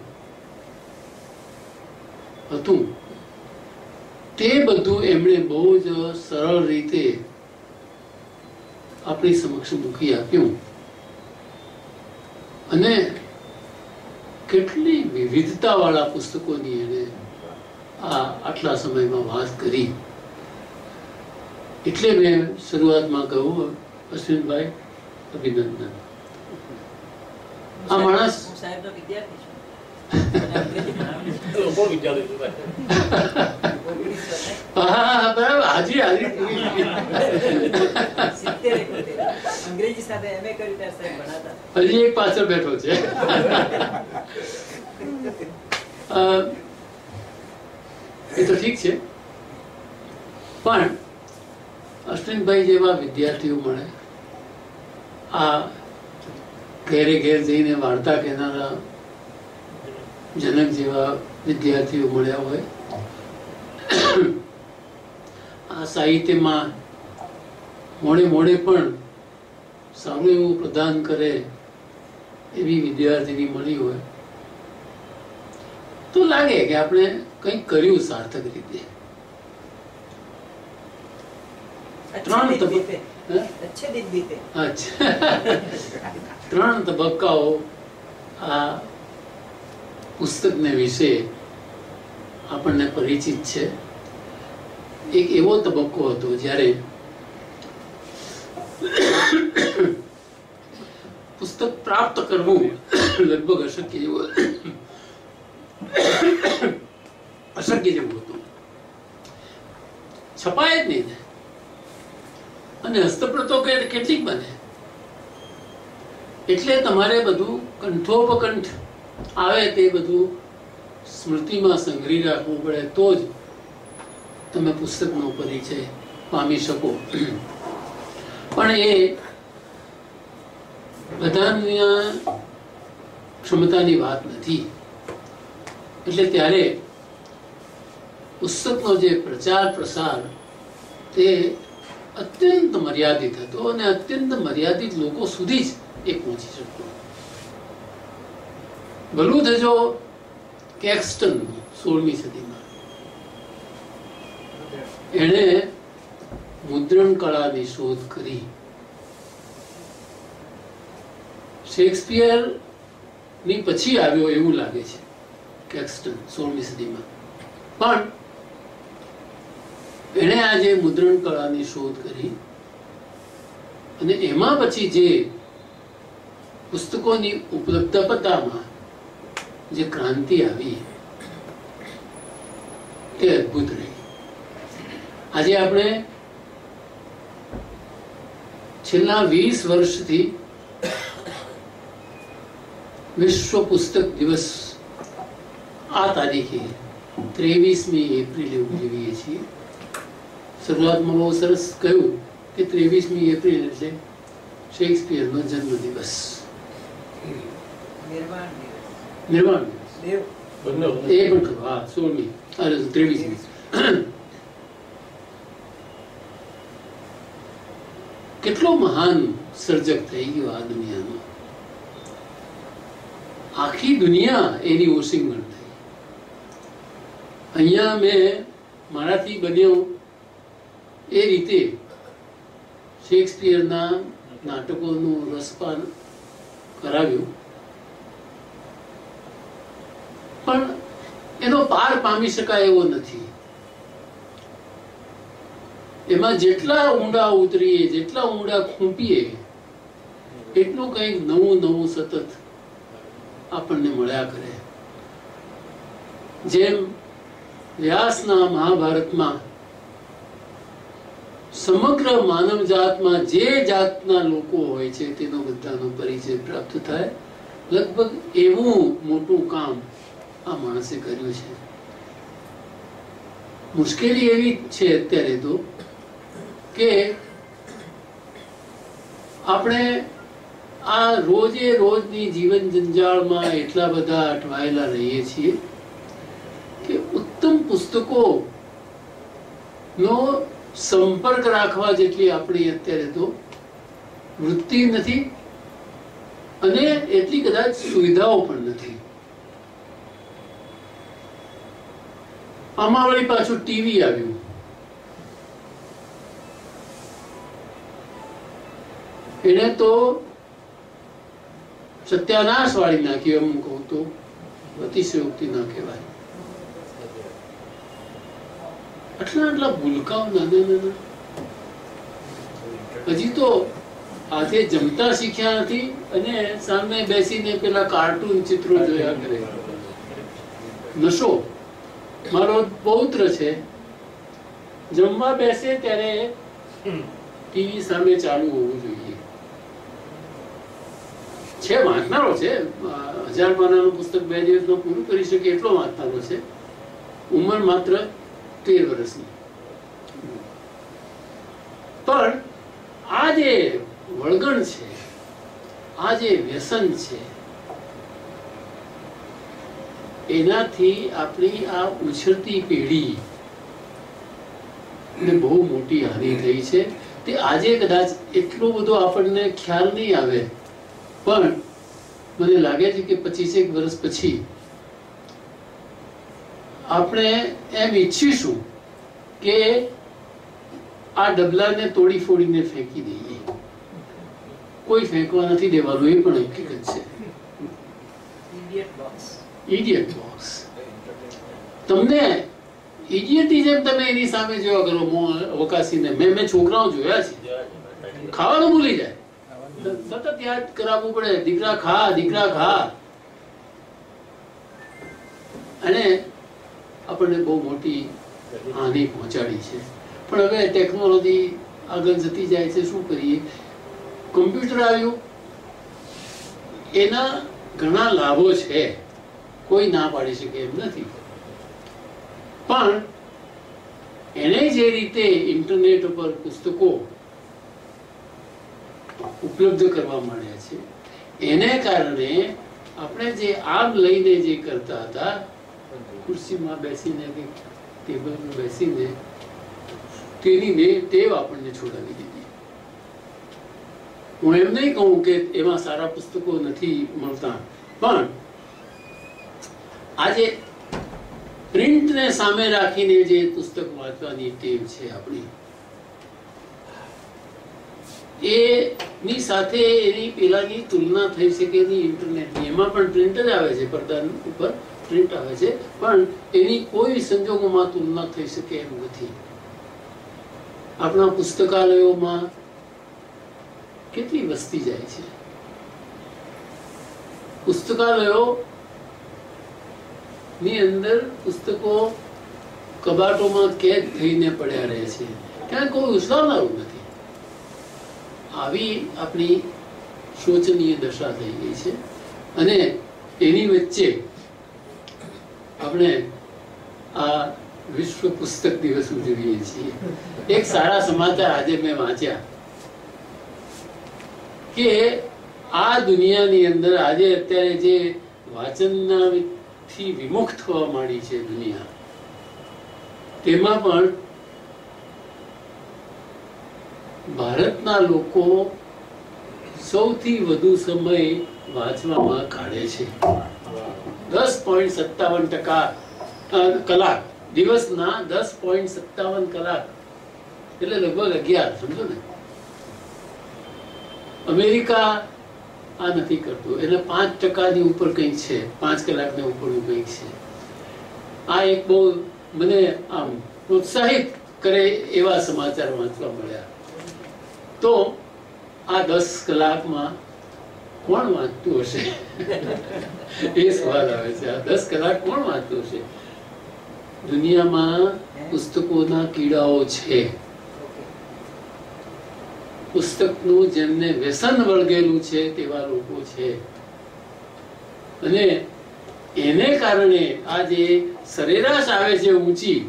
હતું, તે બધું એમણે બહુ જ સરળ રીતે આપણી સમક્ષ મૂકી આપ્યું. અને કેટલી વિવિધતા વાળા પુસ્તકોની એને આટલા સમયમાં વાત કરી. એટલે મેં શરૂઆતમાં કહ્યું, અશ્વિનભાઈ અભિનંદન. આ માણસ સાહેબનો વિદ્યાર્થી છું. બરાબર, હાજી હાજી. અંગ્રેજી સાથે MA કર્યું ત્યારે સાહેબ ભણાતા. હજી એક પાછળ બેઠો છે. એ તો ઠીક છે, પણ અશ્વિનભાઈ જેવા વિદ્યાર્થીઓ મળે, આ ઘેરે ઘેર જઈને વાર્તા કહેનારા જનક જેવા વિદ્યાર્થીઓ મળ્યા હોય, આ સાહિત્યમાં મોડે મોડે પણ સારું એવું પ્રદાન કરે એવી વિદ્યાર્થીની મળી હોય, તો લાગે કે આપણે કંઈક કર્યું સાર્થક રીતે. 3 તબક્કાઓ આ પુસ્તકને વિશે આપણને પરિચિત છે. એક એવો તબક્કો હતો જ્યારે પુસ્તક પ્રાપ્ત કરવું લગભગ અશક્ય જેવું હતું. છપાય જ નહીં, અને હસ્તપ્રતો કેટલીક બને, એટલે તમારે બધું કંઠોપકંઠ આવે તે બધું સ્મૃતિમાં સંગ્રહી રાખવું પડે, તો જ તમે પુસ્તકનો પરિચય પામી શકો. પણ એ બધાની ક્ષમતાની વાત નથી. એટલે ત્યારે પુસ્તકનો જે પ્રચાર પ્રસાર તે અત્યંત મર્યાદિત હતો, અને અત્યંત મર્યાદિત લોકો સુધી જ એ પહોંચી શકતો. ભલું થજો કેક્સ્ટન 16મી સદીમાં એણે મુદ્રણ કળાની શોધ કરી. શેક્સપિયર ની પછી આવ્યો એવું લાગે છે કેક્સ્ટન 16મી સદીમાં, પણ એણે આજે મુદ્રણ કળાની શોધ કરી, અને એમાં પછી જે પુસ્તકોની ઉપલબ્ધતામાં જે ક્રાંતિ આવી તે અદભુત રહી. આજે આપણે છેલ્લા 20 વર્ષથી વિશ્વ પુસ્તક દિવસ આ તારીખે 23મી એપ્રિલે ઉજવીએ છીએ. શરૂઆતમાં બહુ સરસ કહ્યું કે 23મી એપ્રિલ એટલે શેક્સપિયરનો જન્મદિવસ, નિર્વાણ દિવસ. એ પણ ખરું, હા, 16મી 23મી. કેટલો મહાન સર્જક થઈ ગયો આ દુનિયાનો. આખી દુનિયા એની ઓસિંગણ થઈ. અહીંયા મેં મારાથી બન્યો એ રીતે શેક્સપિયરના નાટકોનું રસપાન કરાવ્યું, પણ એનો પાર પામી શકાય એવો નથી. એમાં જેટલા ઊંડા ઉતરીએ, જેટલા ઊંડા ખૂંપીએ, એટલું કંઈક નવું નવું સતત આપણને મળ્યા કરે. જેમ વ્યાસના મહાભારતમાં સમગ્ર માનવ જાતમાં જે જાતના લોકો હોય છે તેનો બધાનો પરિચય પ્રાપ્ત થાય, લગભગ એવું મોટું કામ આ માણસે કર્યું છે. મુશ્કેલી એવી છે અત્યારે તો કે આપણે આ રોજે રોજની જીવન જંજાળમાં એટલા બધા અટવાયેલા રહીએ છીએ કે ઉત્તમ પુસ્તકો નો સંપર્ક રાખવા જેટલી આપણી અત્યારે તો વૃત્તિ નથી, અને એટલી કદાચ સુવિધાઓ પણ નથી. આમાં વળી પાછું ટીવી આવ્યું. એને તો સત્યાનાશ વાળી નાખી, એમ કહું તો અતિશયોક્તિ ના કહેવાય. આટલા ભૂલકાઓ નાના નાના, હજી તો આજે જમતા શીખ્યા નથી, અને સામે બેસીને પેલા કાર્ટૂન ચિત્રો જોયા કરે. નશો. મારો પૌત્ર છે, જમવા બેસે ત્યારે ટીવી સામે ચાલુ હોવું જોઈએ. છે વાંચનારો છે, 1000 પાનાનું પુસ્તક 2 દિવસમાં પૂરું કરી શકે એટલો વાંચનારો છે. ઉંમર માત્ર 13 વર્ષની. પણ આ જે વળગણ છે, આ જે વ્યસન છે, એનાથી આપણી આ ઉછળતી પેઢી ને બહુ મોટી હાનિ થઈ છે. તે આજે કદાચ એટલો બધો આપણને ખ્યાલ નહીં આવે, પણ મને લાગે છે કે 25 વર્ષ પછી આપણે એમ ઈચ્છીશું કે આ ડબલાને તોડી ફોડીને ફેંકી દઈએ. કોઈ ફેંકવા નથી દેવાનું, એ પણ હકીકત છે. Idiot box. તમને ઇડિયટની જેમ તમે એની સામે જોયા કરો અવકાશીને. મેં છોકરાઓ જોયા છે, ખાવાનું ભૂલી જાય, સતત યાદ કરાવવું પડે, દીકરા ખા, દીકરા ખા. અને આપણને બહુ મોટી હાનિ પહોંચાડી છે. પણ હવે ટેકનોલોજી આગળ જતી જાય છે, શું કરીએ? કમ્પ્યુટર આવ્યું, એના ઘણા લાભો છે, કોઈ ના પાડી શકે એમ નથી. પણ એને જે રીતે ઇન્ટરનેટ ઉપર પુસ્તકો ઉપલબ્ધ કરવા માંડ્યા છે, એને કારણે આપણે જે આમ લઈને જે કરતા હતા, ખુરશીમાં બેસીને કે ટેબલમાં બેસીને, તેની ટેવ આપણને છોડાવી દીધી. હું એમ નહીં કહું કે એમાં સારા પુસ્તકો નથી મળતા, પણ આજે પ્રિન્ટને સામે રાખીને જે પુસ્તક વાંચવાની ટેવ છે આપણી, એની સાથે એની પેલાની તુલના થઈ શકે નહીં. ઇન્ટરનેટની એમાં પણ પ્રિન્ટ જ આવે છે, પડદા ઉપર પ્રિન્ટ આવે છે, પણ એની કોઈ સંજોગોમાં તુલના થઈ શકે એમ નથી. આપણા પુસ્તકાલયોમાં કેટલી વસ્તી જાય છે. પુસ્તકાલયો ની અંદર પુસ્તકો કબાટોમાં કેદ થઈને પડ્યા રહે છે, ક્યાં કોઈ ઉછળનારું નથી. આવી આપણી શોચનીય દશા થઈ ગઈ છે. અને એની વચ્ચે આપણે આ વિશ્વ પુસ્તક દિવસ ઉજવીએ છીએ. એક સારા સમાચાર આજે મેં વાંચ્યા કે આ દુનિયાની અંદર આજે અત્યારે જે વાંચનના થી વિમુખ થવા માંડી છે દુનિયા, તેમાં પણ ભારતના લોકો સૌથી વધુ સમય વાંચવામાં કાઢે છે. 10.57% કલાક, દિવસના 10.57 કલાક, એટલે લગભગ 11. સમજો ને, અમેરિકા આ નથી કરતું, એને 5% ઉપર કંઈક છે, 5 કલાકને ઉપરનું કંઈક છે. આ એક બહુ મને આમ પ્રોત્સાહિત કરે એવા સમાચાર વાંચવા મળ્યા. તો આ 10 કલાકમાં કોણ વાંચતું હશે? એ સવાલ આવે છે. આ 10 કલાક કોણ વાંચતું હશે? દુનિયામાં પુસ્તકોના કીડાઓ છે. પુસ્તકનું જેમને વ્યસન વળગેલું છે તેવા લોકો છે. અને એને કારણે આ જે સરેરાશ આવે છે ઊંચી,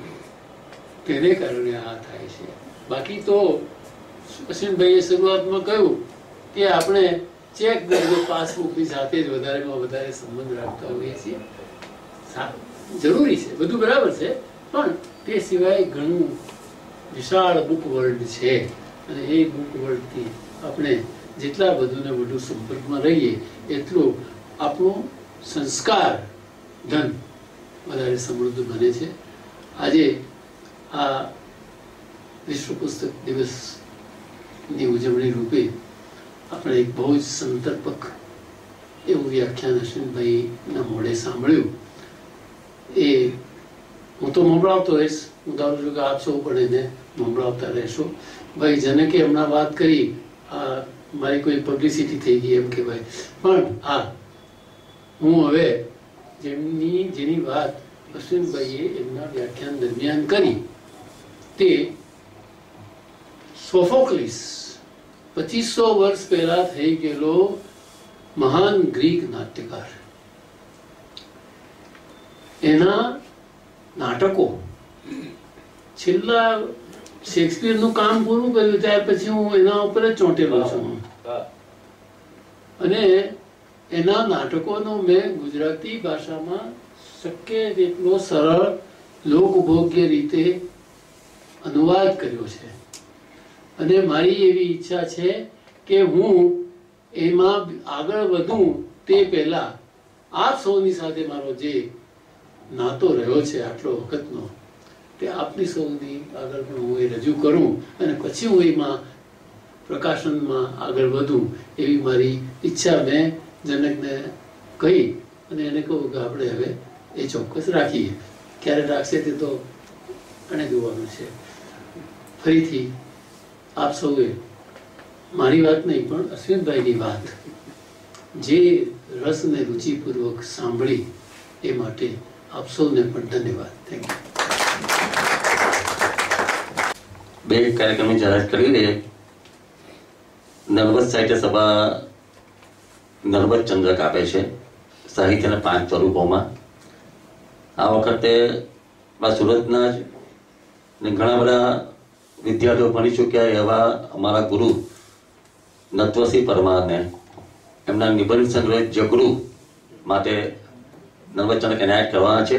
તેને કારણે આ થાય છે. બાકી તો અશ્વિનભાઈએ શરૂઆતમાં કહ્યું કે આપણે ચેક પાસબુકની સાથે જ વધારેમાં વધારે સંબંધ રાખતા હોઈએ છીએ. જરૂરી છે, બધું બરાબર છે, પણ તે સિવાય ઘણું વિશાળ બુક વર્લ્ડ છે. અને એ બુક વર્લ્ડથી આપણે જેટલા વધુને વધુ સંપર્કમાં રહીએ એટલું આપણું સંસ્કાર ધન વધારે સમૃદ્ધ બને છે. આજે આ વિશ્વ પુસ્તક દિવસની ઉજવણી રૂપે આપણે એક બહુ જ સંતર્પક એવું વ્યાખ્યાન અશ્વિનભાઈના મોઢે સાંભળ્યું. એ હું તો સંભળાવતો રહીશ, હું ધારું છું કે આપ સૌ પણ એને સંભળાવતા રહેશો. ભાઈ જનકે હમણાં વાત કરી, આ મારી કોઈ પબ્લિસિટી થઈ ગઈ એમ કહેવાય, પણ આ હું હવે જેની વાત અશ્વિનભાઈએ એમના વ્યાખ્યાન દરમિયાન કરી, તે સોફોક્લિસ 2500 વર્ષ પહેલા થઈ ગયેલો મહાન ગ્રીક નાટ્યકાર, એના નાટકો છેલ્લા શેક્સપિયરનું કામ પૂરું કર્યું ત્યાર પછી હું એના ઉપર જ ચોંટેલો છું. અને એના નાટકોનો મેં ગુજરાતી ભાષામાં શક્ય તેટલો સરળ લોકભોગ્ય રીતે અનુવાદ કર્યો છે. અને મારી એવી ઈચ્છા છે કે હું એમાં આગળ વધું તે પહેલા આપ સૌની સાથે મારો જે નાતો રહ્યો છે આટલો વખતનો, તે આપની સૌની આગળ પણ હું એ રજૂ કરું અને પછી હું એમાં પ્રકાશનમાં આગળ વધું એવી મારી ઈચ્છા મેં જનકને કહી અને એને કહું કે આપણે હવે એ ચોક્કસ રાખીએ. ક્યારે રાખશે તે તો એને જોવાનું છે. ફરીથી આપ સૌએ મારી વાત નહીં પણ અશ્વિનભાઈની વાત જે રસ ને રુચિપૂર્વક સાંભળી એ માટે આપ સૌને પણ ધન્યવાદ. Thank you. બે કાર્યક્રમની જાહેરાત કરી દે. નર્મદ સાહિત્ય સભા નર્મદ ચંદ્રક આપે છે સાહિત્યના 5 સ્વરૂપોમાં. આ વખતે સુરતના જ ઘણા બધા વિદ્યાર્થીઓ ભણી ચૂક્યા એવા અમારા ગુરુ નત્વસિંહ પરમારને એમના નિબંધ સંગ્રહ જગરુ માટે નર્મદ ચંદ્રક એનાયત કરવાના છે.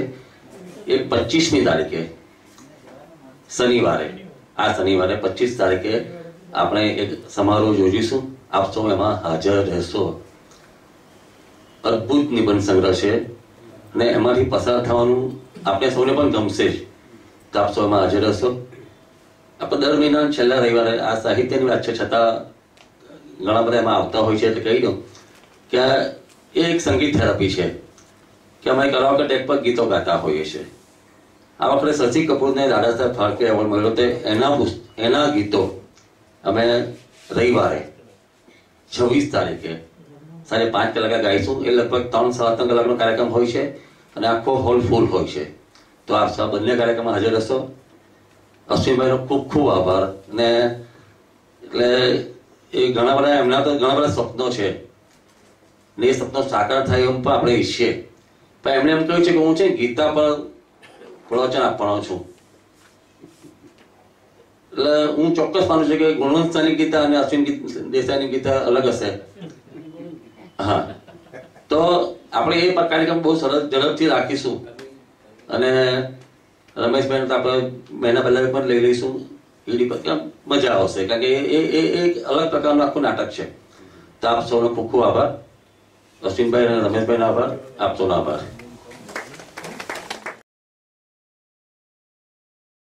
એ 25મી તારીખે શનિવારે, આ શનિવારે 25 તારીખે આપણે એક સમારોહ યોજીશું. આપ સૌ એમાં હાજર રહેશો. અદ્ભુત નિબંધ સંગ્રહ છે અને એમાંથી પસાર થવાનું આપણે સૌને પણ ગમશે જ. તો આપ સૌ એમાં હાજર રહેશો. આપણે દર મહિના છેલ્લા રવિવારે આ સાહિત્યની વાત છે છતાં ઘણા બધા એમાં આવતા હોય છે એટલે કહી દઉં કે એ એક સંગીત થેરપી છે કે અમે કરાઓકે ટેક પર ગીતો ગાતા હોઈએ છીએ. આ વખતે શશી કપૂરને દાદા સાહેબ ફાળકે એવોર્ડ મળ્યો તે એના ગીતો અમે રવિવારે 26 તારીખે 5:30 કલાકે ગાઈશું. એ લગભગ 3-3.5 કલાકનો કાર્યક્રમ હોય છે અને આખો હોલ ફૂલ હોય છે. તો આપ સૌ બંને કાર્યક્રમમાં હાજર રહેશો. અશ્વિનભાઈનો ખૂબ ખૂબ આભાર. અને એટલે એ ઘણા બધા એમના તો ઘણા બધા સ્વપ્નો છે ને એ સપનો સાકાર થાય એમ પણ આપણે ઈચ્છીએ. પણ એમણે એમ કહ્યું છે કે હું છે ગીતા પર પ્રવચન આપવાનો છું. એટલે હું ચોક્કસ માનું છું કે ગુણવંત શાહની ગીતા અને અશ્વિન દેસાઈની ગીતા અલગ હશે. હા, તો આપણે એ કાર્યક્રમ બહુ સરસ ઝડપથી રાખીશું અને રમેશભાઈ તો આપણે મહિના પહેલા પણ લઈ લઈશું. એની પર મજા આવશે કારણ કે એ એક અલગ પ્રકારનું આખું નાટક છે. તો આપ સૌનો ખૂબ ખૂબ આભાર. અશ્વિનભાઈ અને રમેશભાઈનો આભાર. આપ સૌનો આભાર.